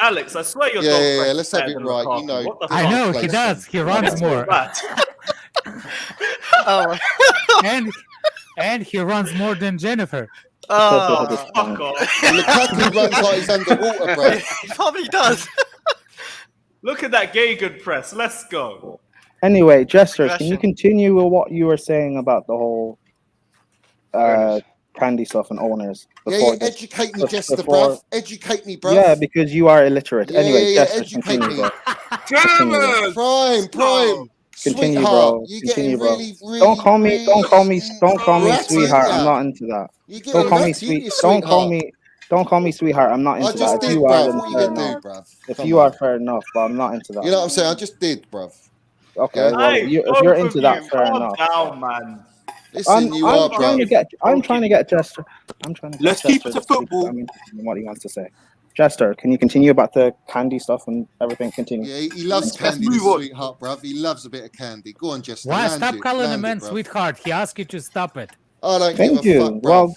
Alex, I swear your Yeah, dog. yeah, French let's is have better it than right. Lukaku. You know, What the I fuck? know he Translation. does. He runs What's all more, that? Oh, and he runs more than Jennifer. Oh, fuck off. Lukaku runs like he's underwater, bro. He probably does. Look at that Gagan press. Let's go. Anyway, Jester, can you Aggression. continue with what you were saying about the whole candy stuff and owners? Yeah, educate me, Jester, before- bruv. Educate me, bruv. Yeah, because you are illiterate. Yeah, Anyway, yeah, Jester, educate continue, me. bro. German! Prime. Continue, Sweetheart, bro. you Continue, getting bro. really, Don't call me ratty, sweetheart. yeah. I'm not into that. You getting Don't call me ratty, you Don't call sweetheart. Don't call me sweetheart. I'm not I into just that. If did, you are, bruv. then What you fair gonna enough. do, bruv? If Come you on. are, fair enough. But I'm not into that. You know what I'm saying? I just did, bruv. Okay, well, Hey, if you're both into of that, you, fair calm enough. down, man. Listen, you I'm are, trying to bruv. get. I'm trying to get Jester. I'm trying to. Get Let's keep Jester it to football. I'm interested in what he wants to say. Jester, can you continue about the candy stuff and everything? Continue. Yeah, he loves Let's candy, this move on. sweetheart, bruv. He loves a bit of candy. Go on, Jester. Why? Land Stop it, calling a land man it, bruv. sweetheart. He asked you to stop it. I don't Thank give a you. fuck, bruv.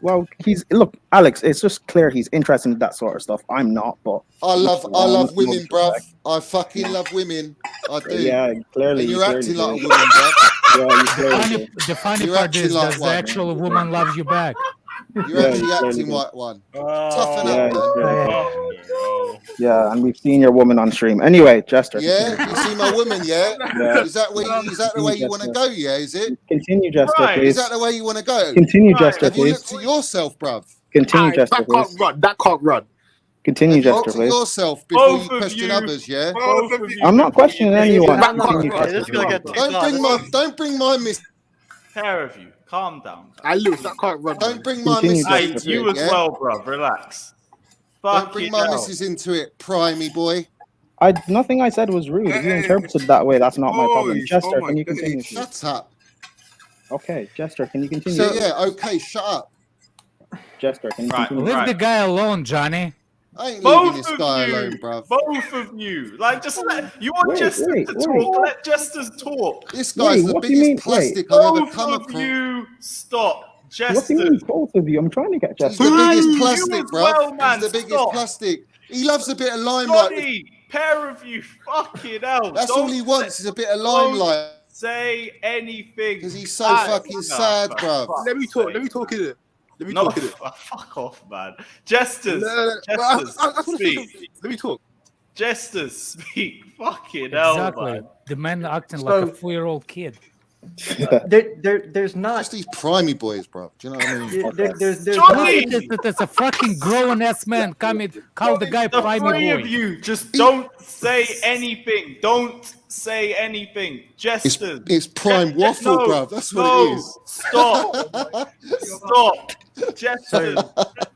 Well, look, Alex. It's just clear he's interested in that sort of stuff. I'm not, but I love no women, bruv. disrespect. I fucking love women. I do. Yeah, clearly. And you're clearly acting like a do. woman, bruv. Yeah, you clearly do. The funny You're part acting is, like does the one. actual woman loves you back? You're Yeah, actually you clearly acting do. like one. Oh, Toughen Yeah, up, you man. clearly do. Yeah, and we've seen your woman on stream. Anyway, Jester. Yeah, you see my woman, yeah? Yeah. Is that the way you want to go, yeah, is it? Continue, Jester, Right. Is please. that the way you want to go? Continue, Right. Jester, Have you please. looked at yourself, bruv? Continue, Alright, Jester, that can't please. run. That can't run. Continue, Have you Jester, looked at please. yourself before Both you of question you. others, yeah? Both of you. I'm not questioning anyone. That Continue, can't Yeah, Jester, this is gonna please. get too far. Don't bring my miss. Pair of you. Calm down. I lose. That can't run. Don't man. bring my Continue, missus Hey, Jester, into you it, as yeah? well, bruv. Relax. Don't Fuck bring my missus into it, primey boy. Nothing I said was rude. If you interpreted that way, that's not my problem. Boys, Jester, oh my can you goodness. continue, please? Shut up. Okay, Jester, can you continue? So yeah, okay, shut up. Jester, can you Right. continue? Leave Right. the guy alone, Johnny. I ain't Both leaving this of guy you. alone, bruv. Both of you. Like, just let. You want Wait, Jester wait, to wait. talk? Let Jesters talk. This guy's Wait, the what do you biggest mean? plastic I've ever Both come of across. you stop. What do you mean, Jesters. both of you? I'm trying to get He's Jester. the biggest You plastic, as bruv. well, man, He's the biggest stop. plastic. He loves a bit of limelight. Johnny, pair of you. Fucking hell. That's Don't all he wants is a bit of don't limelight. say anything. Because he's so bad. fucking No, sad, for bruv. fuck's Let me talk. sake. Let me talk in it. Let me No, talk in it. fuck off, man. Jesters. But I Jesters, wanna say speak. something. Let me talk. Jesters, speak. Fucking hell, Exactly. man. The man acting So- like a 4-year-old kid. There's not. Just these primey boys, bruv. Do you know what I mean? There's Johnny! That's a fucking grown ass man. Call the guy The primary three boy. of you, just don't say anything. Don't say anything. Jesters. It's prime waffle, no, bruv. That's what no, it is. Stop. Stop. Jesters.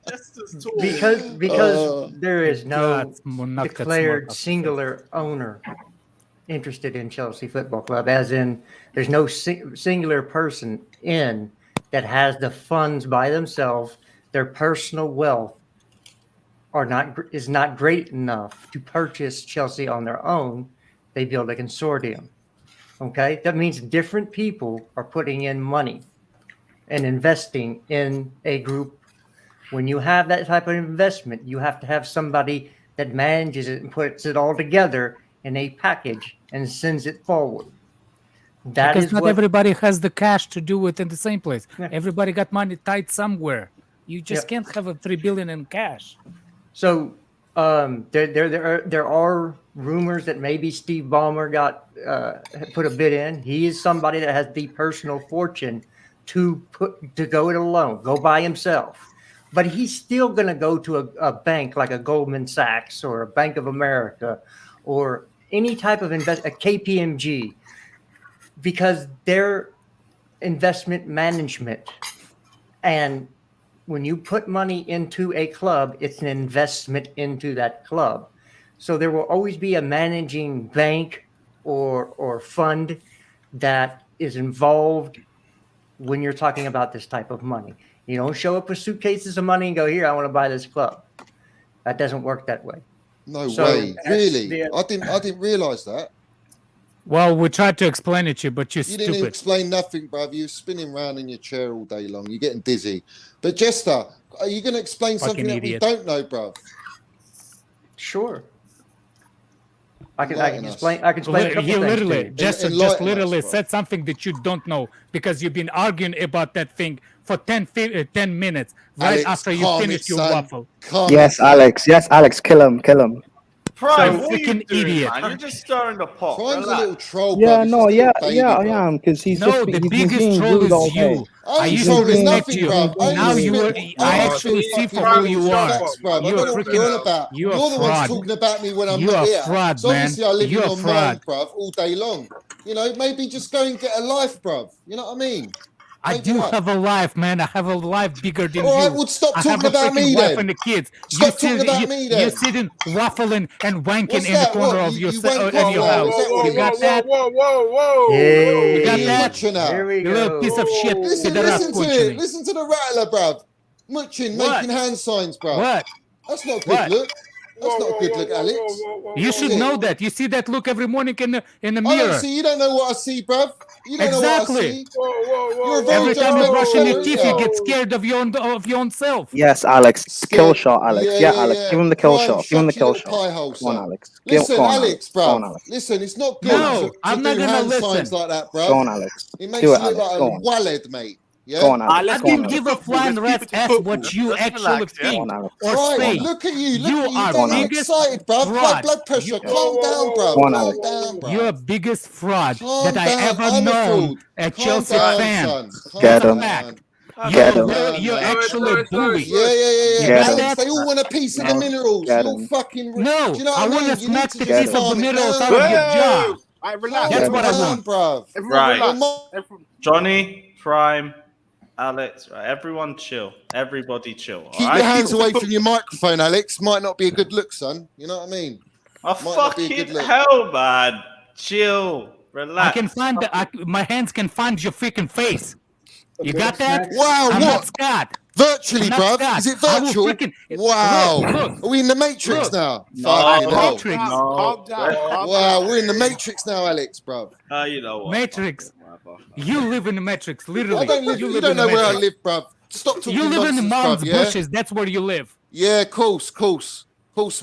Jesters talk. because there is no God, declared singular owner interested in Chelsea Football Club, as in there's no singular person in that has the funds by themselves. Their personal wealth is not great enough to purchase Chelsea on their own. They build a consortium. Okay, that means different people are putting in money and investing in a group. When you have that type of investment, you have to have somebody that manages it and puts it all together in a package and sends it forward. That Because is not what everybody has the cash to do it in the same place. Yeah. Everybody got money tied somewhere. You just Yep. can't have a $3 billion in cash. So there are rumors that maybe Steve Ballmer got put a bid in. He is somebody that has the personal fortune to go it alone, go by himself. But he's still going to go to a bank like a Goldman Sachs or a Bank of America or any type of a KPMG, because they're investment management. And when you put money into a club, it's an investment into that club. So there will always be a managing bank or fund that is involved when you're talking about this type of money. You don't show up with suitcases of money and go, here, I want to buy this club. That doesn't work that way. No So, way. Really? the- I didn't realise that. Well, we tried to explain it to you, but you're You didn't stupid. explain nothing, bruv. You're spinning around in your chair all day long. You're getting dizzy. But Jester, are you going to explain Fucking something that idiot. we don't know, bruv? Sure. I can Enlighten us. explain. I can explain a couple He things to literally you. just Enlighten literally us, bro. said something that you don't know because you've been arguing about that thing for 10 minutes right Alex, after you calm it, finished your son. waffle. Calm Yes, it, son. Alex. Yes, Alex. Kill him. Kill him. Prime, So what are you freaking doing, idiot. man? You're just stirring the pot. Prime's a Relax. little troll, Yeah, bruv. He's no, just a yeah, little baby, yeah, I bruv. am because he's No, just the he's been biggest being troll rude is all day. you. I I ain't used to trolling respect nothing, you. bruv. I Now ain't you are. spit- I ain't actually spit see fucking for who millions you of are. facts, bruv. I You're don't know what you're on freaking. about. You're You're a the ones fraud. talking about me when I'm You're not a here. fraud, So obviously I live You're in a your fraud. mind, bruv, all day long. You know, maybe just go and get a life, bruv. You know what I mean? I Maybe do that. have a life, man. I have a life bigger than All right, you. well, stop I have talking a about freaking me wife then. and the kids. Stop talking about me You're then. sitting waffling and wanking What's in the that? corner What? of your You wank in off your now? house. Is that what You it got is? that? Hey, You got You that? muching now. Here we You little go. piece of shit. Listen to it. Listen to the rattler, bruv. Muching, What? making hand signs, bruv. What? That's not a good What? look. That's not a good look, Alex. You should Yeah. know that. You see that look every morning in the I don't mirror. see. You don't know what I see, bruv. You don't know what I Exactly. see. You're a very Every time you're judgmental brushing your fella, teeth, ain't you ya? get scared of your own self. Yes, Alex. Kill Scared. shot, Alex. Yeah, Yeah, yeah, Alex. yeah. Give him the kill Prime, shot. Give him the shut your kill little shot. pie hole, Come on, son. Alex. Listen, Go on, Alex, Go on, bruv. Alex. Listen, it's not good No, to I'm do not gonna hand listen. signs like that, bruv. Go on, Alex. It makes Do you it, look Alex. like Go a on. walled, mate. Yeah? Go on, Alex. I let's Go on, didn't Alex. give a flying rat's ass what you Let's actually relax, yeah? Go think on, Alex. or Right, say. look at you. Look You at you. are Getting all biggest excited, bruv. High fraud. blood pressure. You- Calm down, bruv. Go on, Calm Alex. down, You're bruv. biggest fraud Calm that I down. ever I'm a known. fraud. A Calm Chelsea down, fan. son. Calm Get That's a him. fact. down. Get him. You're man. actually a bully. Yeah. You Get got him. Alex, that? they all want a piece of the No. minerals. Get You're him. fucking. No, Do you know I what I want mean? to You smack need to the just piece of the calm it minerals down. out of your jaw. Alright, Calm relax. That's it what I down, want. bruv. Everyone Right. relax. Everyone- Johnny, Prime, Alex, right? Everyone chill. Everybody chill. Keep all your right? hands away from your microphone, Alex. Might not be a good look, son. You know what I mean? Oh, Might not be a fucking good look. hell, man. Chill. I Relax. can find my hands can find your freaking face. You got that? Wow, I'm not what? Scott. Virtually, I'm not bruv. Scott. Is it I will virtual? freaking- Wow. Look. Are we in the Matrix Look. now? No, Fucking hell. Matrix. Calm down. Calm Wow, down. we're in the Matrix now, Alex, bruv. You know what? Matrix. Whatever. You live in the Matrix, I literally. don't live. You You live don't in the know where I Matrix. live, bruv. Stop talking You live in the nonsense, mom's bruv, yeah? bushes. That's where you live. Yeah, course,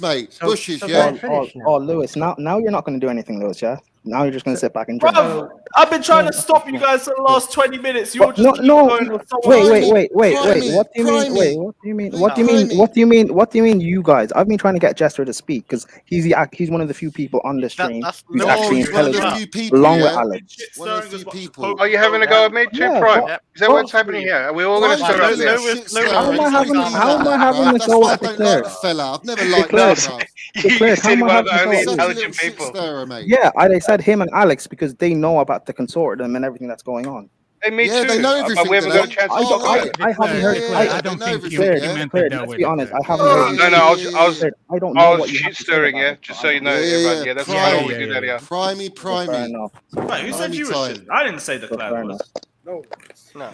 mate. So- Bushes, so yeah? don't finish now. Lewis. Now you're not going to do anything, Lewis. Yeah. Now you're just going to sit back and drink. Bruv, I've been trying to stop you guys for the last 20 minutes. You'll What? just keep going with someone Wait. Primey, What do you mean? primey. Wait, what do you mean? Please, What do you mean? primey. What do you mean? What do you mean? You guys? I've been trying to get Jester to speak because he's one of the few people on the stream that's who's no, actually he's one of the intelligent, few people, along yeah? with Alex. One of the few people. Are you having a go at me too, Yeah, Prime? but- Is that what's happening here? Are we all going to Prime's stir up a there? little Lewis, shit Lewis, stirrer. How am I He's having- freaky how am I like that, having bruv. this That's go why I at the don't like the clear? fella. I've never liked Declare. that, bruv. You Declare, said how one am I of the having only this Such a go? little intelligent shit people. stirrer, mate. Yeah, I said him and Alex because they know about the consortium and everything that's going on. Hey, me Yeah, too. they know But everything, we haven't do got a they? chance to Oh, talk about right. it. I haven't heard. Yeah, I they don't know think everything, you yeah? meant it Declared, that let's way. be honest. I haven't Yeah, heard. No, I was I don't I know was what you shit have to say stirring, about yeah. it, Just so so I you don't know, know. everyone. Yeah, that's Yeah, how yeah, we do yeah, that, yeah. Primey, Fair primey. enough. Wait, who said Primey you were time. shit? I didn't say the Fair Claire enough. was. No.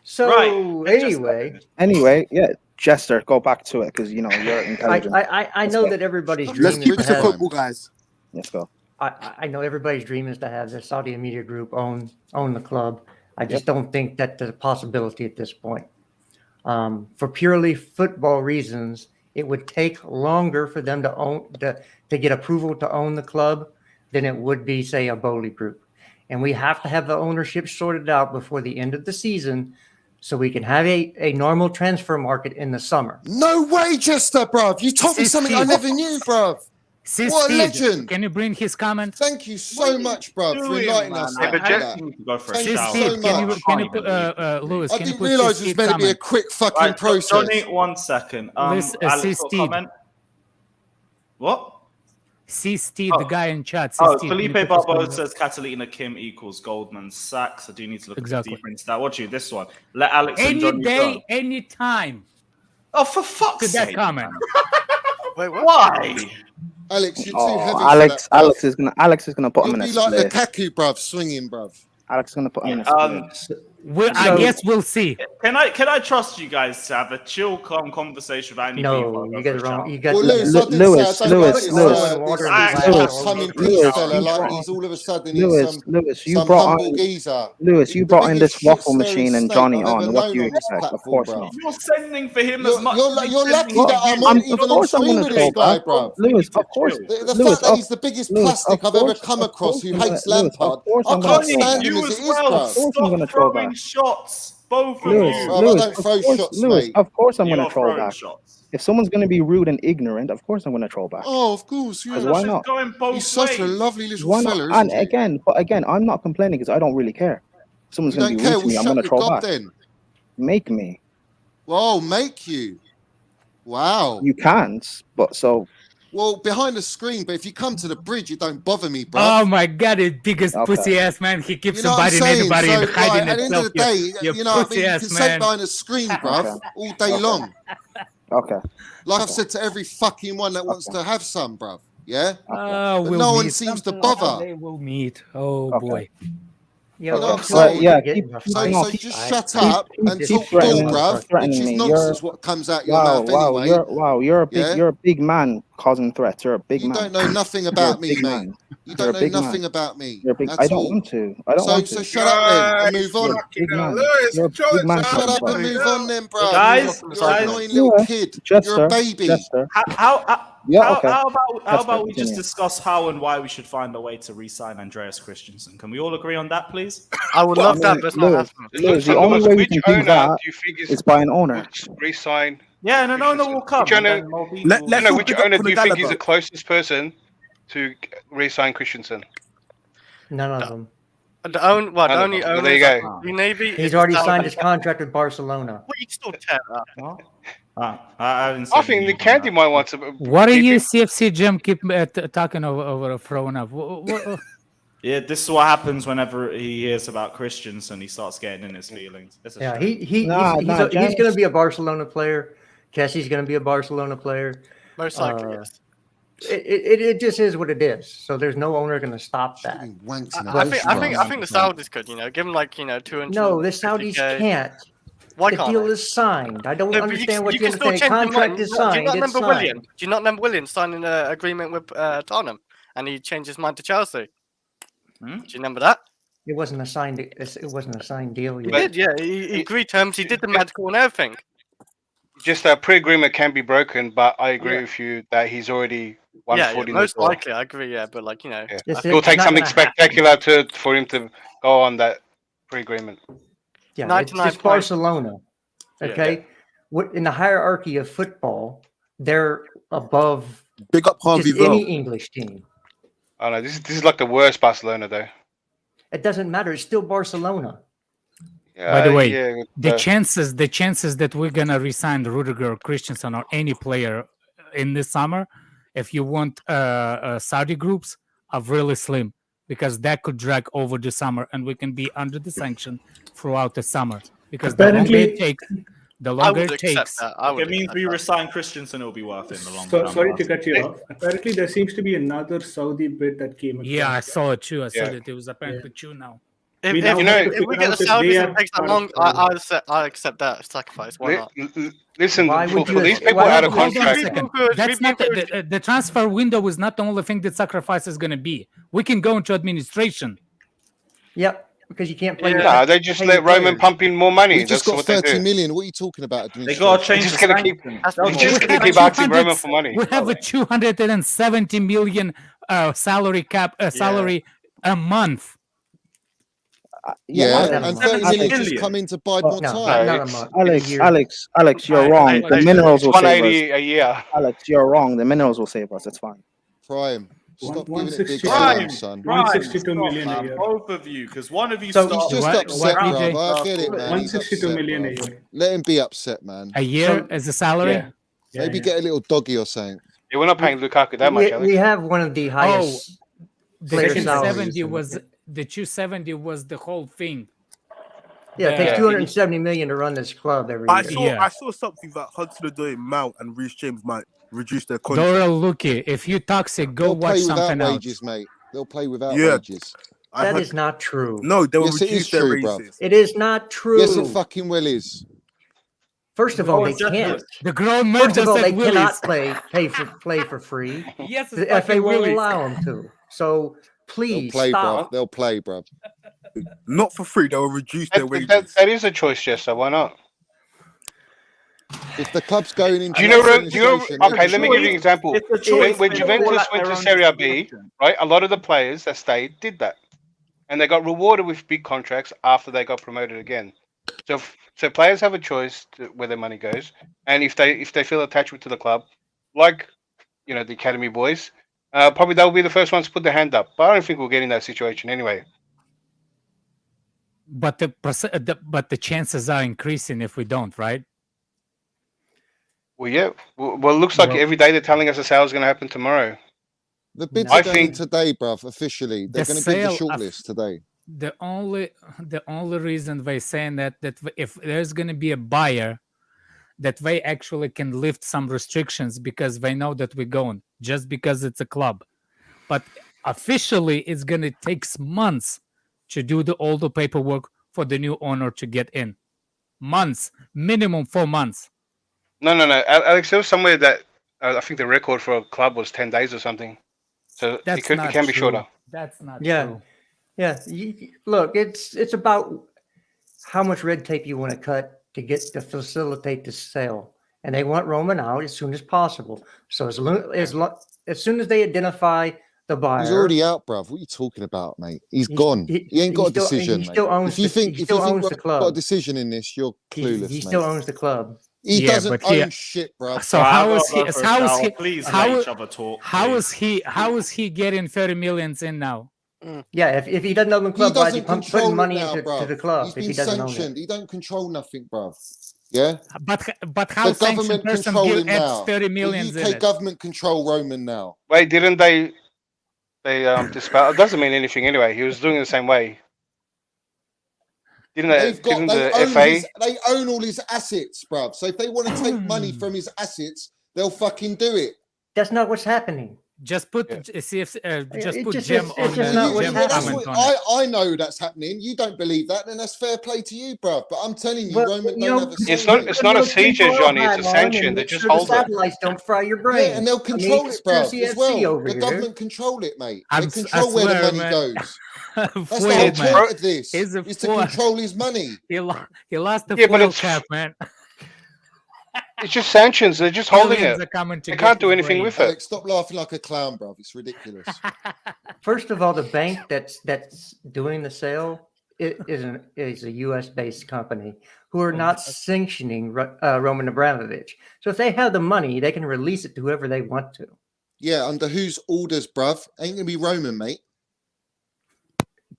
So Right. anyway, Anyway, yeah, Jester, go back to it because you're intelligent. I know that everybody's Let's dream keep is it to to have. football, guys. Let's go. I know everybody's dream is to have the Saudi media group own the club. I just don't think that there's a possibility at this point. For purely football reasons, it would take longer for them to get approval to own the club than it would be, say, a Bowley group. And we have to have the ownership sorted out before the end of the season so we can have a normal transfer market in the summer. No way, Chester, bruv. You told me something I never knew, bruv. Sis What a Steve, legend. can you bring his comment? Thank you so much, bruv, for Doing, enlightening man? us. Yeah, like but that. just- need to go for a Thank Sis you shower. so Steve, can you much. can you put Lewis? I Can you didn't put realise Sis it was Steve meant to be a comment? quick fucking Right, process. Johnny, 1 second. Sis Alex, got a Steve. comment? What? Sis Steve, the guy in chat. Sis Oh, Steve, Felipe can you put his Barbo comment? says Catalina Kim equals Goldman Sachs. I do need to look Exactly. deeper into that. What you? This one. Let Alex and Any Johnny day, go. any time. Oh, for fuck's To that sake. comment. Wait, what? Why? Alex, you're too Oh, heavy Alex, for that, bruv. Alex is gonna put him You'll in a be like split. Lukaku, bruv, swinging, bruv. Alex is gonna put him in a split. I guess we'll see. Can I trust you guys to have a chill, calm conversation without any beef No, over you get it a wrong. shout? You got Well, Lewis, I did Lewis, say I don't like this, Lewis, upcoming Lewis, peace fella. Lewis, Like he's all of a sudden Lewis, he's Lewis, you some brought humble on geezer. Lewis, you The brought in biggest this waffle shit-stirring machine and snake Johnny I've on. ever What do known you on this expect? Of platform, course not. You're sending for him as much. You're lucky as that I'm I'm, even of on course I'm stream gonna with troll this guy, back. bro. Lewis, of course. The Lewis, fact that he's the biggest Lewis, plastic of I've ever course- come of across course who I'm gonna- hates Lewis, of Lampard, course I I'm gonna can't troll stand back. him You as as it is, well. bro. Of course I'm Stop gonna troll throwing back. shots, both of Lewis, you. Bro, I Lewis, don't of throw course, shots, Lewis, mate. of course I'm You're gonna troll throwing back. shots. If someone's gonna be rude and ignorant, of course I'm gonna troll back. Oh, of course, yeah. Because why It's not? going both He's such a ways. lovely little Why not? fella, And isn't he? again, I'm not complaining because I don't really care. If someone's You gonna don't be care? rude to Well, me, I'm shut gonna your troll gob back. then. Make me. Well, make you. Wow. You can't, but so Well, behind the screen, but if you come to the bridge, it don't bother me, bro. Oh my god, the biggest Okay. pussy ass man. He keeps You know what I'm inviting saying? anybody So, and like, hiding at the end of himself. the day, You you know what I mean? pussy You ass can sit man. behind a screen, bruv, Okay. all day Okay. long. okay. Like I've said to every fucking one that wants to have some, bruv. Yeah? Oh, But we'll no one meet. seems to Sometime bother. they will meet. Oh Okay. boy. Yeah, You know what I'm until saying? we Yeah, get keep- in a keep- fight, no, So keep- just shut up and keep talk threatening ball, me, bruv, threatening which is me. nonsense what comes out your Wow, mouth wow, anyway. you're a big Yeah? you're a big man causing threats. You're a big You man. don't know nothing You're a about me, big mate. man. You You're don't a know big man. nothing about me You're a big. at I don't all. want to. I don't want to. So shut up then and move You're on. a big man. Lewis, You're a control big man. yourself. Shut up and Sorry. move on then, bruv. Guys, You're guys. an annoying little Yeah, kid. Jester, You're a baby. Jester. How okay. about we just Continue. discuss how and why we should find a way to re-sign Andreas Christensen? Can we all agree on that, please? I would love that, but it's not Lewis, happening. Lewis, So the only Lewis, way we which can do owner that do you think is by an owner. would re-sign? Yeah, no will come. Which owner- and then more people Let- will- let's No, all which pick up owner on do you the think is Gallagher. the closest person to re-sign Christensen? none of them. The only Well, there you go. The Navy. He's is already Saudi. signed his contract with Barcelona. What you still tear up? I haven't I said think the anything Candy on might want to. What are keep you, him. CFC Jim, keep talking over throwing up? that. Yeah, this is what happens whenever he hears about Christensen. He starts getting in his feelings. It's a Yeah, shame. he's James. going to be a Barcelona player. Kessie's going to be a Barcelona player. Most likely, yes. It just is what it is. So there's no owner going to stop that. Getting wanked in the I think restaurant. the Saudis could, give him like 200. No, the Saudis can't. Why The can't deal they? is signed. I don't No, but understand what you can still understand. change your Contract mind. is Do signed. you not It's remember William? signed. Do you not remember William signing an agreement with Tottenham, and he changed his mind to Chelsea? Do you remember that? It wasn't a signed. It wasn't a signed deal He yet. did, yeah. He agreed terms. He did the medical and everything. Just a pre-agreement can be broken, but I agree Yeah. with you that he's already one Yeah, foot in most the door. likely, I agree. Yeah, but Yeah. It's It will take not something gonna happen. spectacular for him to go on that pre-agreement. Yeah, it's 99 just points. Barcelona. Yeah. Okay, what in the hierarchy of football, they're above Big up Harvey just any Vale. English team. Oh no, this is like the worst Barcelona though. It doesn't matter. It's still Barcelona. By the way, yeah, the chances that we're gonna resign Rudiger, Christensen, or any player in this summer, if you want Saudi groups, are really slim because that could drag over the summer, and we can be under the sanction throughout the summer because the longer Apparently- it takes, the I longer would it accept takes. that. I If would it means accept we that. resign Christensen, it'll be worth it in the long So, run. sorry to cut you off. Apparently, there seems to be another Saudi bid that came across. Yeah, I saw it too. I saw Yeah. that it was apparently two now. If, We if, now if, have to if we figure get out the if Saudis they and are it takes that part long, of the- I accept that sacrifice. Why not? Listen, Why would for you- these people why out of would you- Hold on a contract, second. Good, That's we not good. the transfer window is not the only thing that sacrifice is going to be. We can go into administration. Yep, because you can't play. no, they just let Roman pump in more money. We just That's got what they 30 do. million. What are you talking about? They gotta change just the gonna keep- sanctions. That's It's what just we gonna have keep asking Roman for money. We have a 270 million salary cap, salary a month. Yeah, not and a 30 month. million just Million. come in to bide Well, more no, time. not a it's- month. in a year. Alex, you're Hey, wrong. hey, The hey, minerals will save 180 us. a year. Alex, you're wrong. The minerals will save us. It's fine. Prime. Stop One- giving it big 160. slams, son. Prime, 162 million stop, a man, year. both of you, because one of you So He's started. just What- upset, what, bruv. DJ? I get it, man. He's 162 upset, million a bruv. year. Let him be upset, man. A year as a salary? Yeah. Maybe Yeah. get a little doggy or something. Yeah, we're not paying Lukaku that much, we Alex. have one of the highest The player second salaries. 270 in- was the 270 was the whole thing. Yeah, it takes Yeah. 270 million to run this club every I year. saw Yeah. I saw something that Hudson-Odoi, Mount, and Reece James might reduce their contract. Dora Luki, if you toxic, go They'll watch play without something else. wages, mate. They'll play without Yeah. wages. That is not true. No, they will Yes, it is reduce their true, bruv. raises. It is not true. Yes, it fucking well is. First of all, Oh, they it's just- can't. The grown man First of just all, said they Willis. cannot play for free. Yes, The it's FA fucking won't Willis. allow them to. So They'll please play, stop. bruv. They'll play, bruv. Not for free. They will reduce their wages. That is a choice, Jester. Why not? If the club's going into Do you know? that Do you know? situation, Okay, let me give you an example. It's a choice. When They Juventus all at went their to own Serie B, discretion. right? A lot of the players that stayed did that, and they got rewarded with big contracts after they got promoted again. So players have a choice where their money goes, and if they feel attachment to the club, like the academy boys, probably they'll be the first ones to put their hand up. But I don't think we'll get in that situation anyway. But the chances are increasing if we don't, right? Well, yeah. Well, it looks like Well- every day they're telling us the sale is going to happen tomorrow. the bids I are going in think- today, bruv. Officially, they're The going to bid the sale shortlist today. The only reason they saying that if there's gonna be a buyer, that they actually can lift some restrictions because they know that we're going just because it's a club. But officially, it's gonna take months to do all the paperwork for the new owner to get in. Months, minimum 4 months. No, Alex. There was somewhere that I think the record for a club was 10 days or something. So it That's can not be true. shorter. That's not Yeah. true. Yeah, look, it's about how much red tape you want to cut to facilitate the sale, and they want Roman out as soon as possible. So as soon as they identify the buyer, He's already out, bruv. What are you talking about, mate? He's gone. He ain't got a decision, he mate. still owns If you think owns the Roman's club. got a decision in this, you're clueless, He mate. still owns the club. He Yeah, doesn't but he- own shit, bruv. So Right, how I've is got to he? go for a How is shower. he? Please how- let each other talk. How please. is he getting 30 millions in now? Yeah, if he doesn't own the club, He why is he doesn't putting control it money now, to bruv. the club He's if he been doesn't own it? sanctioned. He don't control nothing, bruv. Yeah? But how The sanctioned government person control him adds now. 30 The millions in UK it? government control Roman now. Wait, didn't they dispel? It doesn't mean anything anyway. He was doing it the same way. Didn't They own all his assets, bruv. So if they want to take money from his assets, they'll fucking do it. That's not what's happening. Just put see if just put just- Gem it's on just not the what's Gem That's happening. comment what, on it. I know that's happening. You don't believe that, then that's fair play to you, bruv. But I'm telling you, Well, Roman you don't know, have a say. It's not- mate. it's not a seizure, Johnny, it's a sanction. They Make just sure hold the it. satellites don't fry your brain. Yeah, and they'll control it, bruv, conspiracy as FC well. over The here. government control it, mate. I They control where the swear, money man. goes. That's the Foil, whole man. point of this, He's a is to foil. control his money. He lost the Yeah, but foil it's- cap, man. It's just sanctions. They're just holding Millions it. are coming to They get can't do his anything brain. with it. Alex, stop laughing like a clown, bruv. It's ridiculous. First of all, the bank that's doing the sale is a U.S. based company who are not sanctioning Roman Abramovich. So if they have the money, they can release it to whoever they want to. Yeah, under whose orders, bruv? Ain't gonna be Roman, mate.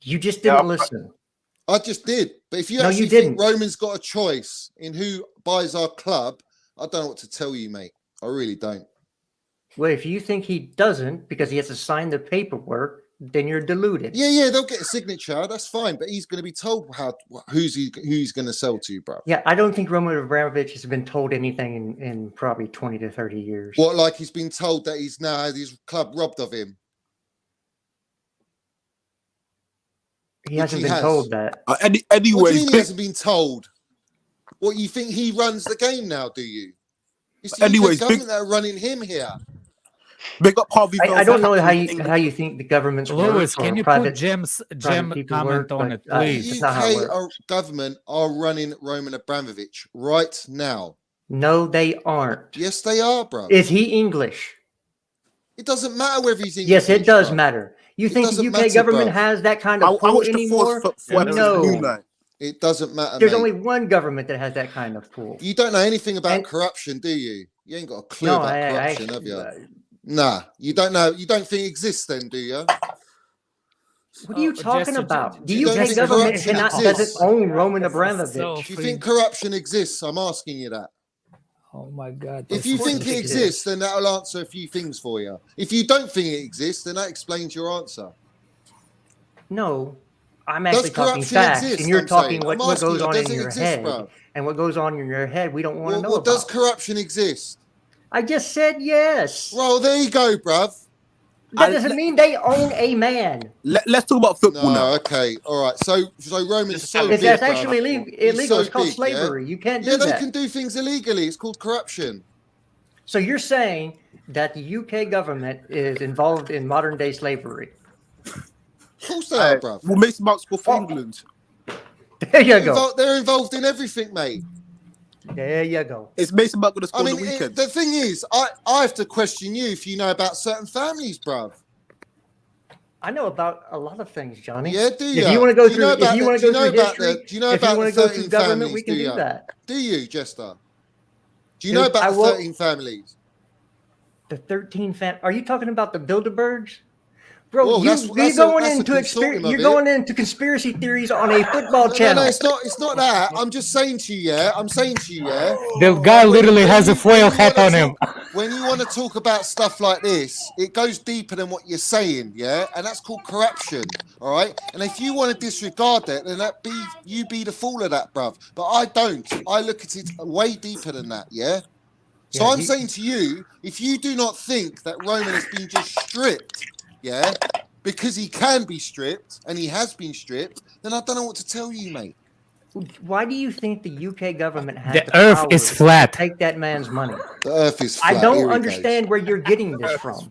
You just Yeah, didn't listen. I just did. But if you No, actually you think didn't. Roman's got a choice in who buys our club, I don't know what to tell you, mate. I really don't. Well, if you think he doesn't because he has to sign the paperwork, then you're deluded. Yeah, they'll get a signature. That's fine, but he's going to be told who's going to sell to, bro. Yeah, I don't think Roman Abramovich has been told anything in probably 20 to 30 years. What, like he's been told that he's now had his club robbed of him? He hasn't been told that. What do Anyway, you mean he hasn't been told? What, you think he runs the game now, do you? It's the Anyways, government that are running him here. big up Harvey. I don't know how you think the government's Lewis, works or can you private, put Gem people comment work, on but, it, The please? It's not how it UK government are running Roman Abramovich right now. No, they aren't. Yes, they are, bro. Is he English? It doesn't matter whether he's English. Yes, it does bruv. matter. You It think the doesn't UK matter, government bruv. has that kind I of pull watched the anymore? force for No. It doesn't matter. There's mate. only one government that has that kind of pull. You don't know anything about And- corruption, do you? You ain't got a clue No, about I corruption, have you? Nah, you don't know. You don't think it exists then, do you? What are you talking Jester, about? The you don't UK think government corruption doesn't exists? own Roman So Abramovich. Do you think corruption exists? I'm asking you that. Oh my God! If you think it exists, then that'll answer a few things for you. If you don't think it exists, then that explains your answer. No, I'm Does actually talking corruption facts, exist, and you're I'm talking saying? what I'm asking goes you, on does in it your exist, head. bruv? And what goes on in your head, we don't want to know Does about. corruption exist? I just said yes. Well, there you go, bruv. That doesn't mean they own a man. Let's talk about football now. No, okay, all right. So Roman's so big. That's actually illegal. He's so It's called big, slavery. You can't do Yeah, that. they can do things illegally. It's called corruption. So you're saying that the UK government is involved in modern day slavery? Of course they are, bruv. Well, Mason Mount's score for England. There you go. They're involved in everything, mate. There you go. Is Mason Mount going to score I mean, on the weekend? the thing is, I have to question you if you know about certain families, bruv. I know about a lot of things, Johnny. Yeah, do you? If you want to go Do you know through, if about you the- want do to you go know through about the- history, do you know if you about want to the go through 13 government, families, we can do do you? that. Do you, Jester? Do you know about I the will- 13 families? The 13 Are you talking about the Bilderbergs? Bro, Well, you're that's going a into consortium of you're it. going into conspiracy theories on a football channel. No, it's not that. I'm just saying to you, yeah. I'm saying to you, yeah. The guy literally has a foil hat on him. When you want to talk about stuff like this, it goes deeper than what you're saying, yeah, and that's called corruption, all right. And if you want to disregard that, then you be the fool of that, bruv. But I don't. I look at it way deeper than that, yeah. So I'm saying to you, if you do not think that Roman has been just stripped, yeah, because he can be stripped and he has been stripped, then I don't know what to tell you, mate. Why do you think the UK government has The earth power is to flat. take that man's money? The earth is flat. I don't Here he understand where you're getting this from.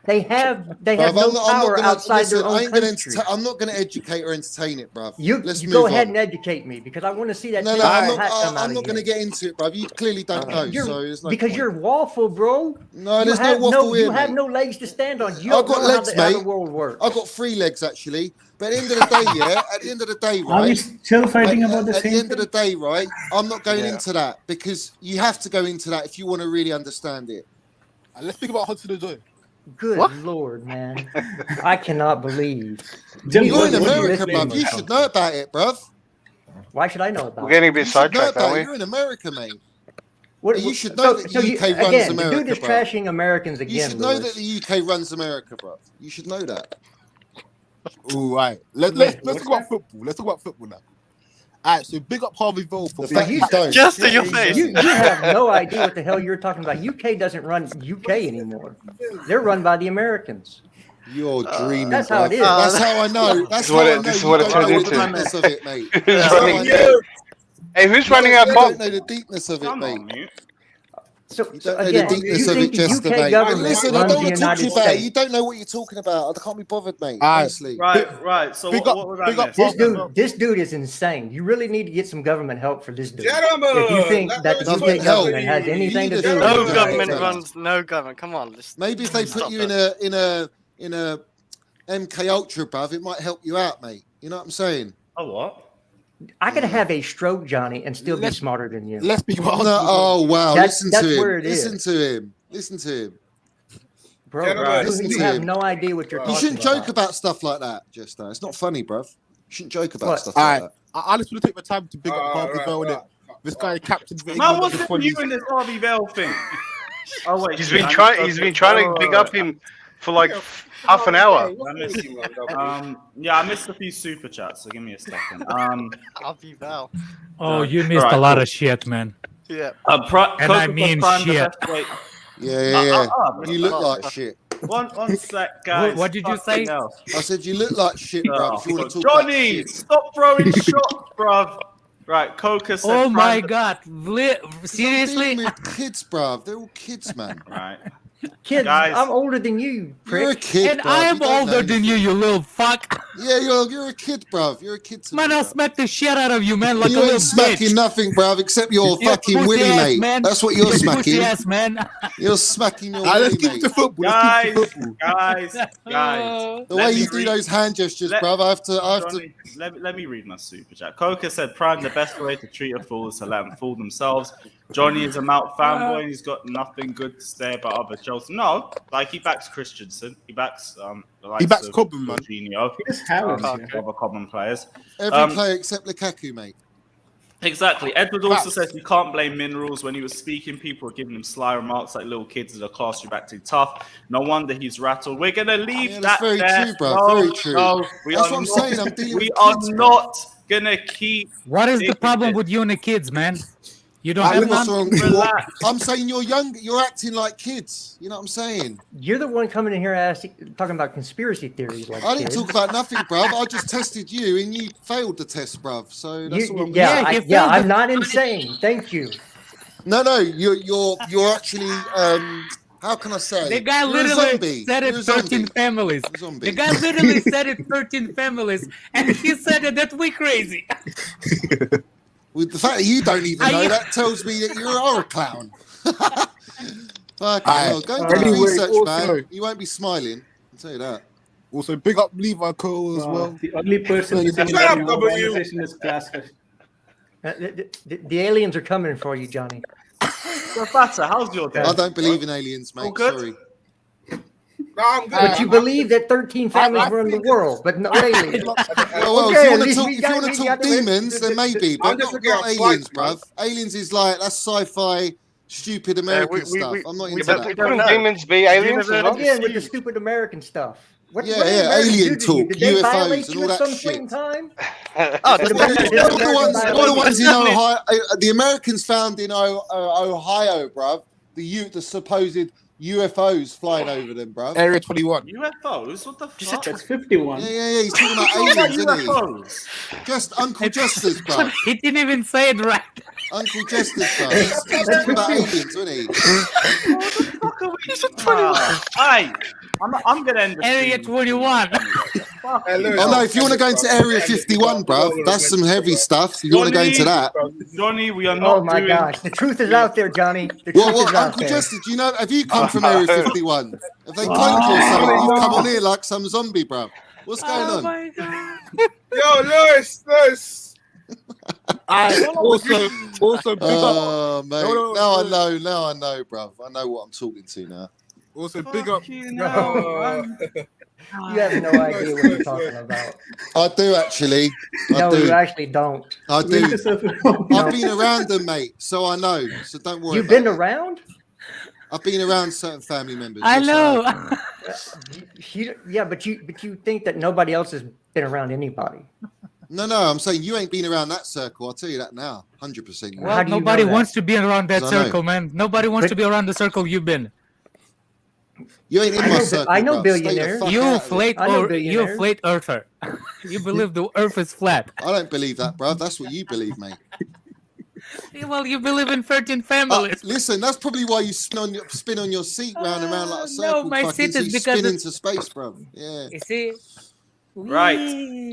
They have Bruv, no I'm not power gonna- outside listen, their I own ain't gonna country. I'm not going to educate or entertain it, bruv. You Let's go move ahead on. and educate me because I want to see that. No, thing I'm hat come not. out I'm of not going to here. get into it, bruv. You clearly don't know, so there's no because point. you're waffle, bro. No, You there's no have waffle here, You have mate. no legs to stand on. You I've don't got know legs, how the mate. world works. I've got 3 legs actually. But at the end of the day, yeah. At the end of the day, Are we right? still fighting about the At the same end of the day, right? I'm not going into that because you have to go into that if you want to really understand it. And let's speak about Hudson Odoi. Good Lord, man. I cannot believe. You're in What are you America, listening bruv. You to? should know about it, bruv. Why should I know about We're it? getting a bit You should know sidetracked, about aren't it. we? You're in America, mate. What, You should know that the UK runs again, America, the dude is bro. trashing Americans again. You should know Lewis. that the UK runs America, bruv. You should know that. All right. Let's talk about football. Let's talk about football now. All right. So big up Harvey Vole for The fact you don't. Just in your face. You have no idea what the hell you're talking about. UK doesn't run UK anymore. They're run by the Americans. You're dreaming. That's how bruv. it is. That's how I know. That's This is how what I it- know this is you what it don't turns know into. the deepness of it, mate. Who's That's how I running- know. Hey, who's You running don't- our you pub? don't know the deepness of it, Come mate. on, mute. So, You don't know again, the deepness you of think it, the Jester, UK mate. government Listen, I runs don't the want to talk to you United about it. States? You don't know what you're talking about. I can't be bothered, mate. All right. Honestly. Right. So Big what, up- what was I big up miss? This dude is insane. You really need to get some government help for this dude. Gentlemen, If you think let that the them UK help. government has You anything need to a do with No Yeah, it. government yeah. runs. No government. Come on. Just Maybe if they put stop you it. in a MK Ultra, bruv, it might help you out, mate. You know what I'm saying? Oh, what? I could have a stroke, Johnny, and still be smarter than you. Let's speak about No, Hudson Odoi. oh wow! That's Listen to where him. it is. Listen to him. Listen to him. Bro, Gentlemen, listen you to have him. no idea what you're You talking shouldn't joke about stuff like that, Jester. It's not funny, bruv. You shouldn't joke about What? stuff All like right. that. I just want to take my time to big up Harvey Vole. innit? This guy captained the Man, England what's under the you 20s. in this Harvey Vale thing? Oh wait, He's shit, been I trying. missed He's been it. trying to Oh, big up him for like half an hour. I missed, yeah, I missed a few super chats, so give me a second. I'll be Val. Oh, you missed Alright, a lot cool. of shit, man. Yeah. And I mean shit. Yeah. Mr. You look Butler. like shit. One sec, guys. What did you Fucking say? hell. I said you look like shit, bruv. Oh, If you want to talk about Johnny, shit. stop throwing shots, bruv. Right, Coca said. Oh my prime- god. I'm Seriously? dealing with kids, bruv. They're all kids, man. Right. Kids, Guys. I'm older than you, You're a prick. kid, And bruv. I am You don't know older than you, anything. you little fuck. Yeah, you're a kid, bruv. You're a kid to Man, me, I'll bruv. smack the shit out of you, man, like You a little ain't smacking bitch. nothing, bruv, except your You fucking pussy willy, ass, mate. man. That's what you're You smacking. pussy ass, man. You're smacking your Let's willy, keep it to mate. football. Guys, Let's keep it to football. guys. The Let way me you do read- those hand gestures, let- bruv, I have to. Johnny, let me read my super chat. Coca said, Prime, the best way to treat a fool is to let them fool themselves. Johnny is a Mount fanboy and he's got nothing good to say about other Chelsea. No, like he backs Christensen. He backs the likes backs of Cobham, man. Jorginho, It's Havertz, yeah. other common players. Every player except Lukaku, mate. Exactly. Edward also Facts. says you can't blame Minerals. When he was speaking, people were giving him sly remarks like little kids in the classroom acting tough. No wonder he's rattled. We're going to leave Yeah, that that's very there. true, bro. No, Very true. No, we That's are what I'm not- saying. I'm dealing We with are kids, bro. not going to keep... What is the taking problem this. with you and the kids, man? You don't have what's none? wrong? I'm saying you're young. You're acting like kids. You know what I'm saying? You're the one coming in here talking about conspiracy theories. Like I didn't kids. talk about nothing, bruv. I just tested you, and you failed the test, bruv. So that's all. I'm not insane. Thank you. No, you're actually. How can I say? The guy You're a literally zombie. said it You're a 13 zombie. families. Zombie. The guy literally said it 13 families, and he said that we crazy. With the fact that you don't even know, that tells me that you are a clown. Fucking hell. Go and do research, man. You won't be smiling. I'll tell you that. Also, big up Levi Cole as well. The only person in the organization is Classic. The aliens are coming for you, Johnny. Professor, how's your day? I don't believe in aliens, mate. Sorry. No, I'm good. But you believe that 13 families run the world, but no aliens. Well, if you want to talk demons, then maybe, but not aliens, bruv. Aliens is like, that's sci-fi, stupid American stuff. I'm not into that. Wouldn't demons be aliens as well? Again, with the stupid American stuff. What alien talk, Did they violate UFOs, and you all at that some point in shit. time? All the ones in Ohio, the Americans found in Ohio, bruv. The supposed UFOs flying over them, bruv. Area 21. UFOs? What the fuck? That's 51. Yeah. He's talking about aliens, isn't he? Just Uncle Jester's, bruv. He didn't even say it right. Uncle Jester's, bruv. He's talking about aliens, isn't he? What the fuck are we? I'm gonna end this. Area 21. Oh no, if you want to go into Area 51, bruv, that's some heavy stuff. You want to go into that? Johnny, we are not. Oh my gosh, the truth is out there, Johnny. The truth Well, is out Uncle there. Jester, do you know? Have you come from Area 51? Have they cloned you or something? You've come on here like some zombie, bruv. What's going on? My God. Yo, Lewis. Also, big up. Oh, mate. Now I know, bruv. I know what I'm talking to now. Also, big up. You have no idea what you're talking about. I do actually. No, you actually don't. I do. I've been around them, mate, so I know. So don't worry. You've been around? I've been around certain family members. I Yes, know. have. But you think that nobody else has been around anybody. No, I'm saying you ain't been around that circle. I'll tell you that now. 100%. Well, nobody wants to be around that 'Cause I know. circle, man. Nobody wants to be around the circle you've been. You ain't in my circle. I know bruv. billionaires. Stay the fuck You out of it. you flat earther. You believe the earth is flat. I don't believe that, bruv. That's what you believe, mate. Well, you believe in 13 families. Listen, that's probably why you spin on your seat round and round like a circle. No, my fucking, seat so is you because spin into space, bruv. Yeah. You see? Right.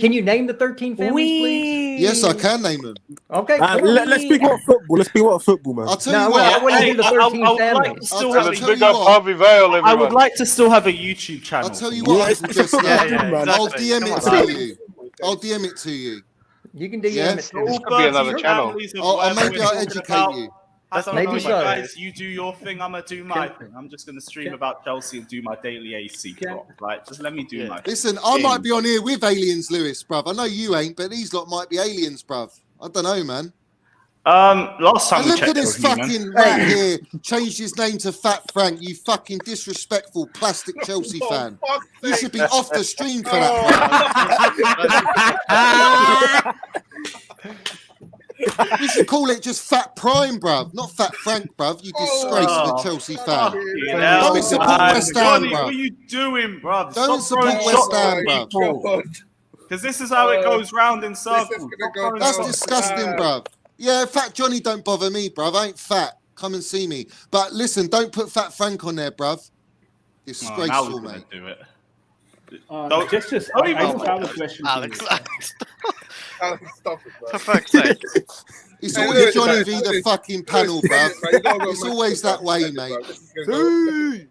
Can you name the 13 families, please? Yes, I can name them. Okay. Let's speak about football. Let's speak about football, man. I'll tell you what. I want to hear the 13 I would like families. to still I'll have tell a you Big up what. Harvey Vale, everyone. I would like to still have a YouTube channel. I'll tell you what, it's Uncle Jester. yeah, I'll exactly. DM it Come on. to you. I'll DM it to you. You can DM Yeah. it. This could be another channel. Maybe I'll educate you. I don't Maybe know, so. guys. You do your thing. I'm gonna do my thing. I'm just gonna stream about Chelsea and do my daily AC crop. Right? Just let me do my thing. Listen, I might be on here with aliens, Lewis, bruv. I know you ain't, but these lot might be aliens, bruv. I don't know, man. Last time And we look checked, at this they were human. fucking rat here. Changed his name to Fat Frank. You fucking disrespectful plastic Chelsea fan. You should be off the stream for that. You should call it just Fat Prime, bruv, not Fat Frank, bruv. You disgrace of a Chelsea fan. Don't support West Ham, Johnny, what are bruv. you doing, bruv? Don't Stop throwing support West shots Ham, at bruv. people. Because this is how it goes round in circles. That's disgusting, bruv. Yeah, Fat Johnny don't bother me, bruv. I ain't fat. Come and see me. But listen, don't put Fat Frank on there, bruv. Disgraceful, mate. Do it. Justice, don't I even don't have a question. Alex, for you. Stop it, bro. for fuck's sake. It's Hey, always Lewis, Johnny mate, v the Lewis, fucking panel, bruv. You gotta go, It's man. always that way, mate.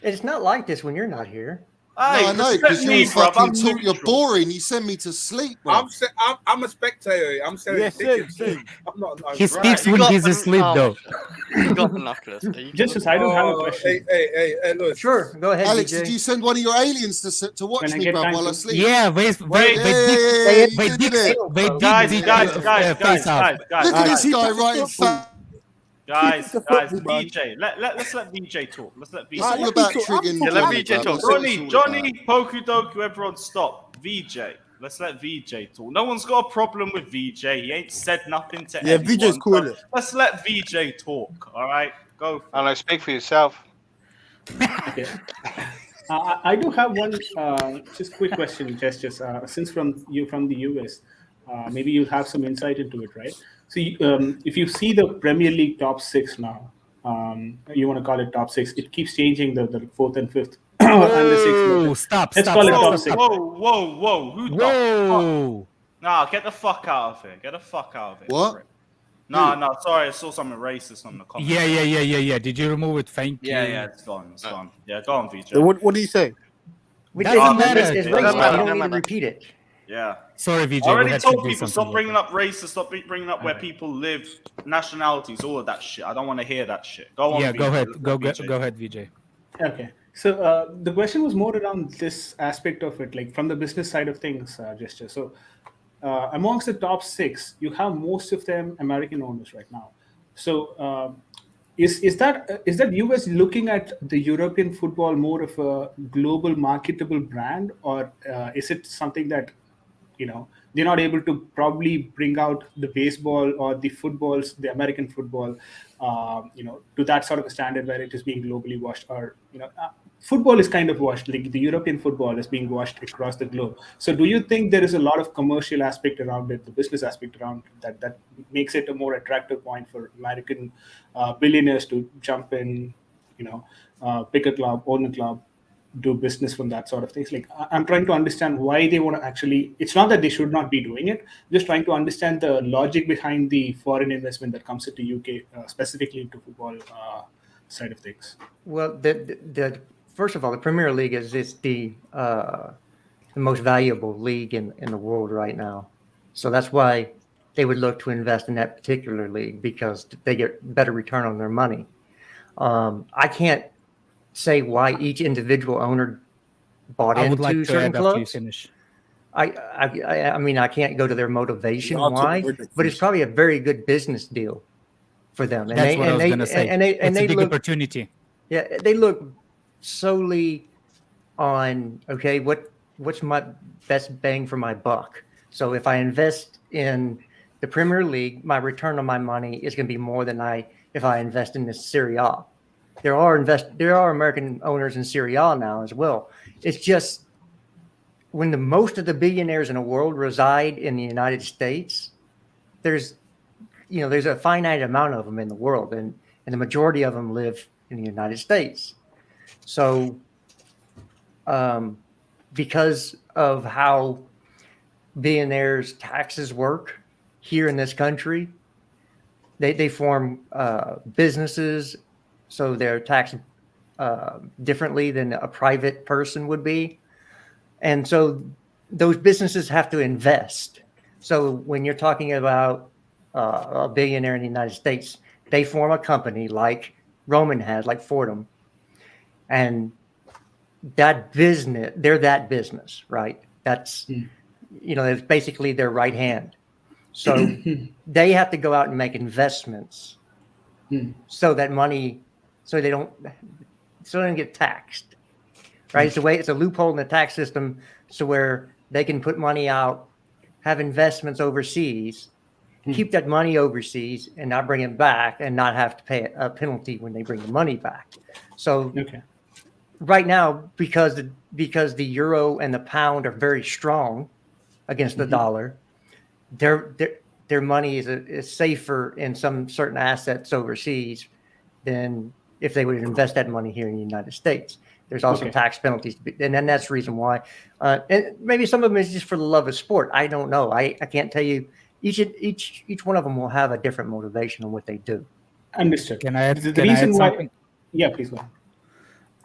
It's not like this when you're not here. No, I know, respect because me, you bruv. fucking I'm talk. You're neutral. boring. You send me to sleep, bruv. I'm a spectator. I'm selling Yeah, tickets. same. I'm not. He speaks You when got he's the- asleep, though. You got binoculars. Are you Justice, I don't have a Oh, question. hey, look. Sure, go ahead, Alex, DJ. did you send one of your aliens to watch When I me, get bruv, time while I to- sleep? Yeah, Yeah, Guys, face guys. Look at this guy writing fat. Guys, VJ. Let's let VJ talk. Let's let VJ It's all about triggering. Yeah, let Johnny, VJ bruv. talk. That's what it's all Johnny, about. Poku Doku, everyone stop. VJ, Let's let VJ talk. No one's got a problem with VJ. He ain't said nothing to Yeah, anyone. VJ's cool, innit? Let's let VJ talk. All right, go. I don't know. Speak for yourself. Okay. I do have one just quick question, just since from the US, maybe you'll have some insight into it, right? So if you see the Premier League top six now, you want to call it top six, it keeps changing the fourth and fifth and the sixth. Stop! Let's Stop! call it Stop! top six. Whoa! Who the fuck? Whoa! Nah, get the fuck out of here. Get the fuck out of here. What? No, sorry, I saw something racist on the comment. Yeah. Did you remove it? Thank you. Yeah, it's gone. It's gone. Yeah, go on, VJ. So what do you say? Doesn't matter. It's Doesn't racist. matter. You don't need to repeat it. Yeah. Sorry, VJ. I already we had told to do people, something stop bringing like up races, stop bringing up where people live, nationalities, all of that shit. I don't want to hear that shit. Go on, Yeah, VJ. go ahead. Let's let Go ahead, VJ. Okay. So the question was more around this aspect of it, like from the business side of things, Gesture. So amongst the top six, you have most of them American owners right now. So is that US looking at the European football more of a global marketable brand, or is it something that they're not able to probably bring out the baseball or the footballs, the American football, to that sort of a standard where it is being globally watched, or football is kind of watched, like the European football is being watched across the globe. So do you think there is a lot of commercial aspect around it, the business aspect around it, that makes it a more attractive point for American billionaires to jump in, pick a club, own a club, do business from that sort of things? Like, I'm trying to understand why they want to actually, it's not that they should not be doing it, just trying to understand the logic behind the foreign investment that comes into UK, specifically into football side of things. Well, the first of all, the Premier League is the most valuable league in the world right now. So that's why they would look to invest in that particular league, because they get better return on their money. I can't say why each individual owner bought I would into like to certain add after you clubs. finish. I mean, I can't go to their motivation I'll why, take it but it's probably a very good business deal for them. That's what I was going to say. And It's they a big look, opportunity. yeah, they look solely on, okay, what's my best bang for my buck? So if I invest in the Premier League, my return on my money is going to be more than if I invest in the Serie A. There are American owners in Serie A now as well. It's just when most of the billionaires in the world reside in the United States, there's a finite amount of them in the world, and the majority of them live in the United States. So because of how billionaires' taxes work here in this country, they form businesses, so they're taxed differently than a private person would be. And so those businesses have to invest. So when you're talking about a billionaire in the United States, they form a company like Roman had, like Potm, and that business, they're that business, right? That's, it's basically their right hand. So they have to go out and make investments so that money, so they don't get taxed, right? It's a loophole in the tax system, so where they can put money out, have investments overseas, keep that money overseas, and not bring it back, and not have to pay a penalty when they bring the money back. So right now, because the euro and the pound are very strong against the dollar, their money is safer in some certain assets overseas than if they would invest that money here in the United States. There's also tax penalties, and then that's the reason why. And maybe some of them is just for the love of sport. I don't know. I can't tell you. Each one of them will have a different motivation on what they do. Understood. Can I add, The can I add reason why? something? Yeah, please go ahead.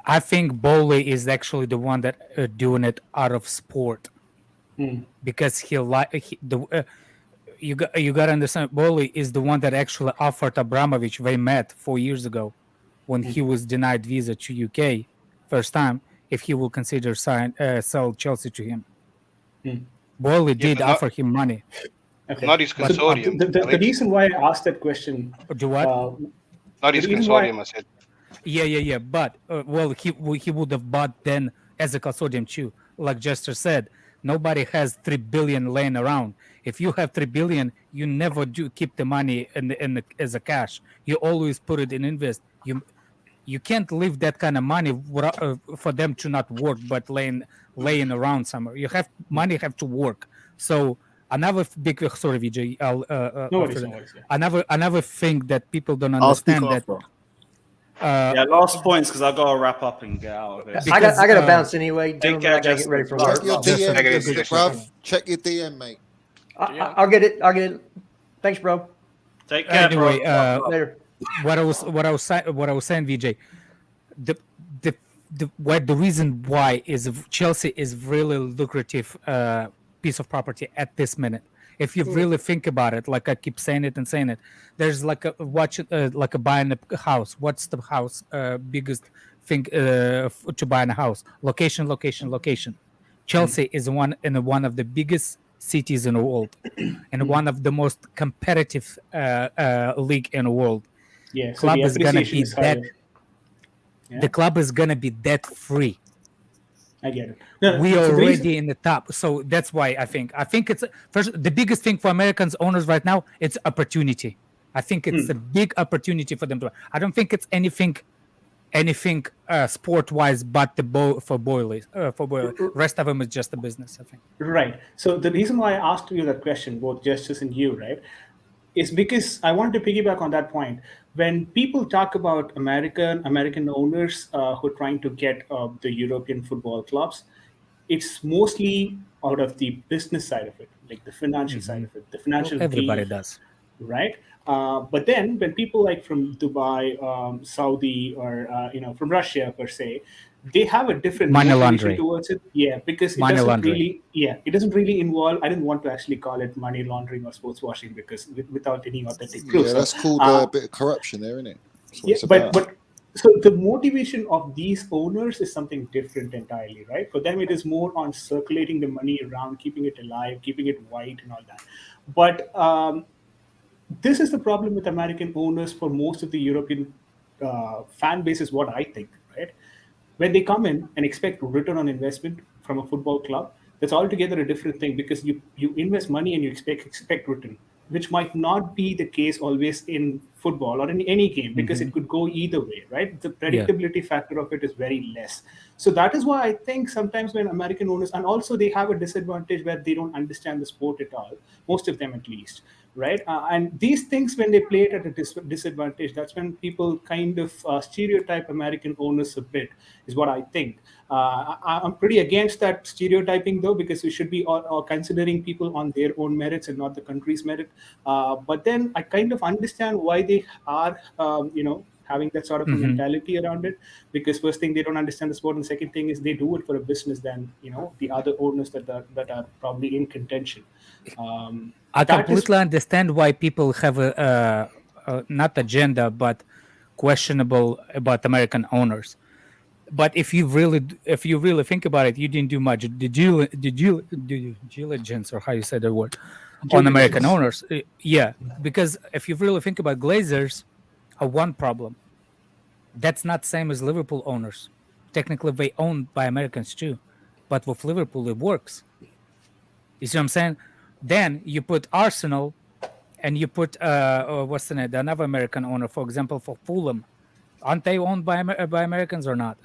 I think Bowley is actually the one that doing it out of sport, because you got to understand, Bowley is the one that actually offered Abramovich. They met 4 years ago when he was denied visa to UK first time, if he will consider sell Chelsea to him. Bowley did offer him money. Okay. Not his consortium. The reason why I asked that question. Do what? Not his consortium, I said. Yeah. But he would have bought then as a consortium too. Like Jester said, Nobody has 3 billion laying around. If you have 3 billion, you never do keep the money as a cash. You always put it in invest. You can't leave that kind of money for them to not work, but laying around somewhere. Money have to work. So another big sorry, Vijay. No worries, no worries. Yeah. Another thing that people don't I'll speak understand that. after. last points because I gotta wrap up and get out of it. I got to bounce anyway. Take Gentlemen, care, I got to get ready for Jessica. work. Check your Just DM, take it Jessica, easy. bruv. Check your DM, mate. I'll get it. I'll get it. Thanks, bro. Take care, Anyway, bro. Later. what I was saying, Vijay, the reason why is Chelsea is really lucrative piece of property at this minute. If you really think about it, like I keep saying it, there's like a buying a house. What's the house biggest thing to buy in a house? Location. Chelsea is one of the biggest cities in the world, and one of the most competitive league in the world. Yeah, so Club the is gonna appreciation be is higher. Yeah. The club is gonna be debt free. I get it. No, We so are the already reason- in the top, so that's why I think it's first the biggest thing for Americans owners right now. It's opportunity. I think it's a big opportunity for them to. I don't think it's anything sport wise, but for boilers. Rest of them is just a business. I think. Right. So the reason why I asked you that question, both Justice and you, right, is because I wanted to piggyback on that point. When people talk about American owners who are trying to get the European football clubs, it's mostly out of the business side of it, like the financial side of it, the financial Everybody gain, does. right? But then when people like from Dubai, Saudi, or from Russia per se, they have a different Money motivation laundering. towards it. Yeah, because it Money doesn't laundering. it doesn't really involve. I didn't want to actually call it money laundering or sports washing because without any authentic proof. Yeah, that's called a bit of corruption there, isn't it? That's what Yeah, it's about. but so the motivation of these owners is something different entirely, right? For them, it is more on circulating the money around, keeping it alive, keeping it white, and all that. But this is the problem with American owners for most of the European fan base, is what I think, right? When they come in and expect return on investment from a football club, that's altogether a different thing, because you invest money and you expect return, which might not be the case always in football or in any game, because it could go either way, right? The predictability factor of it is very less. So that is why I think sometimes when American owners, and also they have a disadvantage where they don't understand the sport at all, most of them at least, right? And these things, when they play it at a disadvantage, that's when people kind of stereotype American owners a bit, is what I think. I'm pretty against that stereotyping, though, because we should be all considering people on their own merits and not the country's merit. But then I kind of understand why they are, having that sort of a mentality around it, because first thing, they don't understand the sport, and second thing is they do it for a business than the other owners that are probably in contention. I completely understand why people have a not agenda, but questionable about American owners. But if you really think about it, you didn't do much. Did you diligence, or how you say the word, on American owners? Yeah, because if you really think about Glazers, are one problem. That's not same as Liverpool owners. Technically, they owned by Americans too, but with Liverpool it works. You see what I'm saying? Then you put Arsenal, and you put what's the name? Another American owner, for example, for Fulham. Aren't they owned by Americans or not?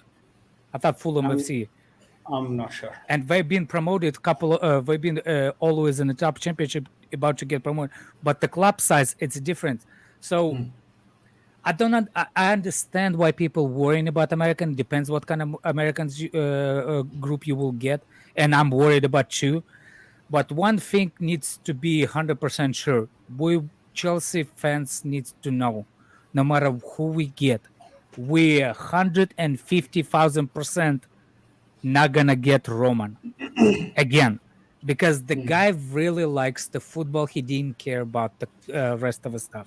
I thought Fulham FC. I'm not sure. And they've been promoted. They've been always in the top championship, about to get promoted. But the club size, it's different. So I understand why people worrying about American. Depends what kind of Americans group you will get, and I'm worried about you. But one thing needs to be 100% sure. We Chelsea fans needs to know, no matter who we get, we're 150,000% not gonna get Roman again, because the guy really likes the football. He didn't care about the rest of the stuff.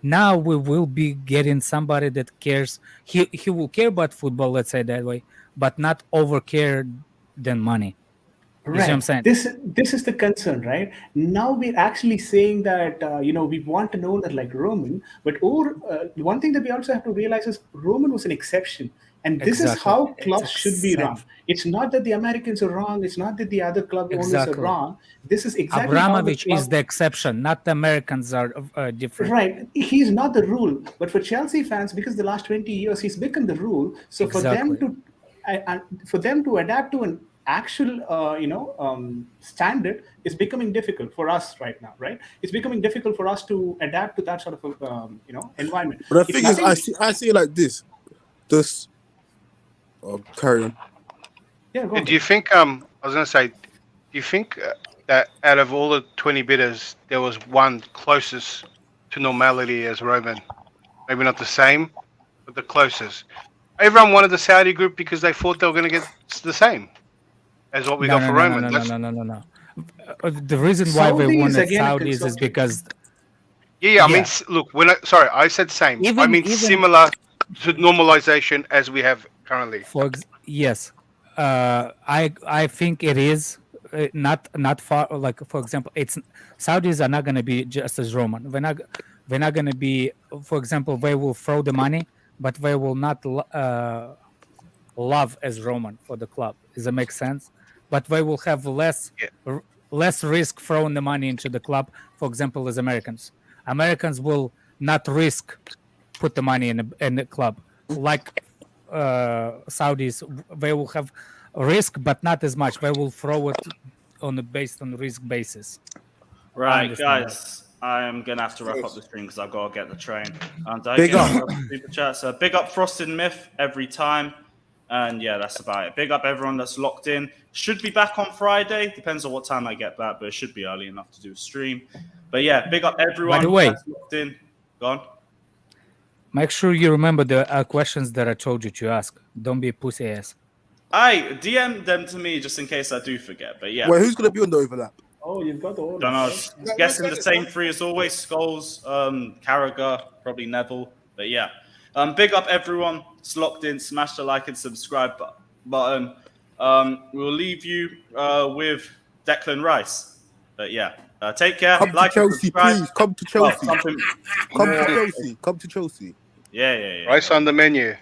Now we will be getting somebody that cares. He will care about football, let's say that way, but not over care than money. You see what I'm saying? This is the concern, right? Now we're actually saying that we want an owner like Roman, but one thing that we also have to realize is Roman was an exception. And this is Exactly. how It's clubs should be run. same. It's not that the Americans are wrong. It's not that the other club owners are Exactly. wrong. This is exactly Abramovich how the is club, the exception, not the Americans are different. right. He's not the rule. But for Chelsea fans, because the last 20 years he's become the rule. So Exactly. for them to adapt to an actual standard is becoming difficult for us right now, right? It's becoming difficult for us to adapt to that sort of environment. But the If thing is, nothing- I see it like this. This. Carry on. yeah, go on. Do you think? I was gonna say, do you think that out of all the 20 bidders, there was one closest to normality as Roman? Maybe not the same, but the closest. Everyone wanted the Saudi group because they thought they were going to get the same as what we got for Roman. No. The reason why Saudi they is wanted again a Saudis is consortium. because Yeah. I mean, Yeah. look, I said same. I mean similar to normalization as we have currently. yes, I think it is not far. Like for example, it's Saudis are not going to be just as Roman. We're not going to be. For example, they will throw the money, but they will not love as Roman for the club. Does that make sense? But they will have less risk throwing the money into the club. For example, as Americans will not risk put the money in the club like Saudis. They will have risk, but not as much. They will throw it based on risk basis. Right, guys. I am gonna have to wrap up the stream because I've got to get the train. And I Big get up. super chat. So big up Frosted Myth every time. And yeah, that's about it. Big up everyone that's locked in. Should be back on Friday. Depends on what time I get back, but it should be early enough to do a stream. But yeah, big up everyone By the way, that's locked in. Go on. make sure you remember the questions that I told you to ask. Don't be a pussy ass. I DM them to me just in case I do forget. But yeah. Wait, who's gonna be on the overlap? Oh, you've got the order. Don't know. Guessing the same three as always. Skulls, Carragher, probably Neville. But yeah. Big up everyone. It's locked in. Smash the like and subscribe button. We'll leave you with Declan Rice. But yeah. Take care. Come like to Chelsea, subscribe. please. Come to Chelsea. Something Come more. to Chelsea. Come to Chelsea. Yeah. Rice on the menu.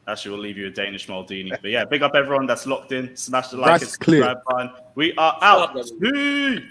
Actually, we'll leave you a Danish Maldini. But yeah, big up everyone that's locked in. Smash the like and That's clear. subscribe button. We are out. Peace.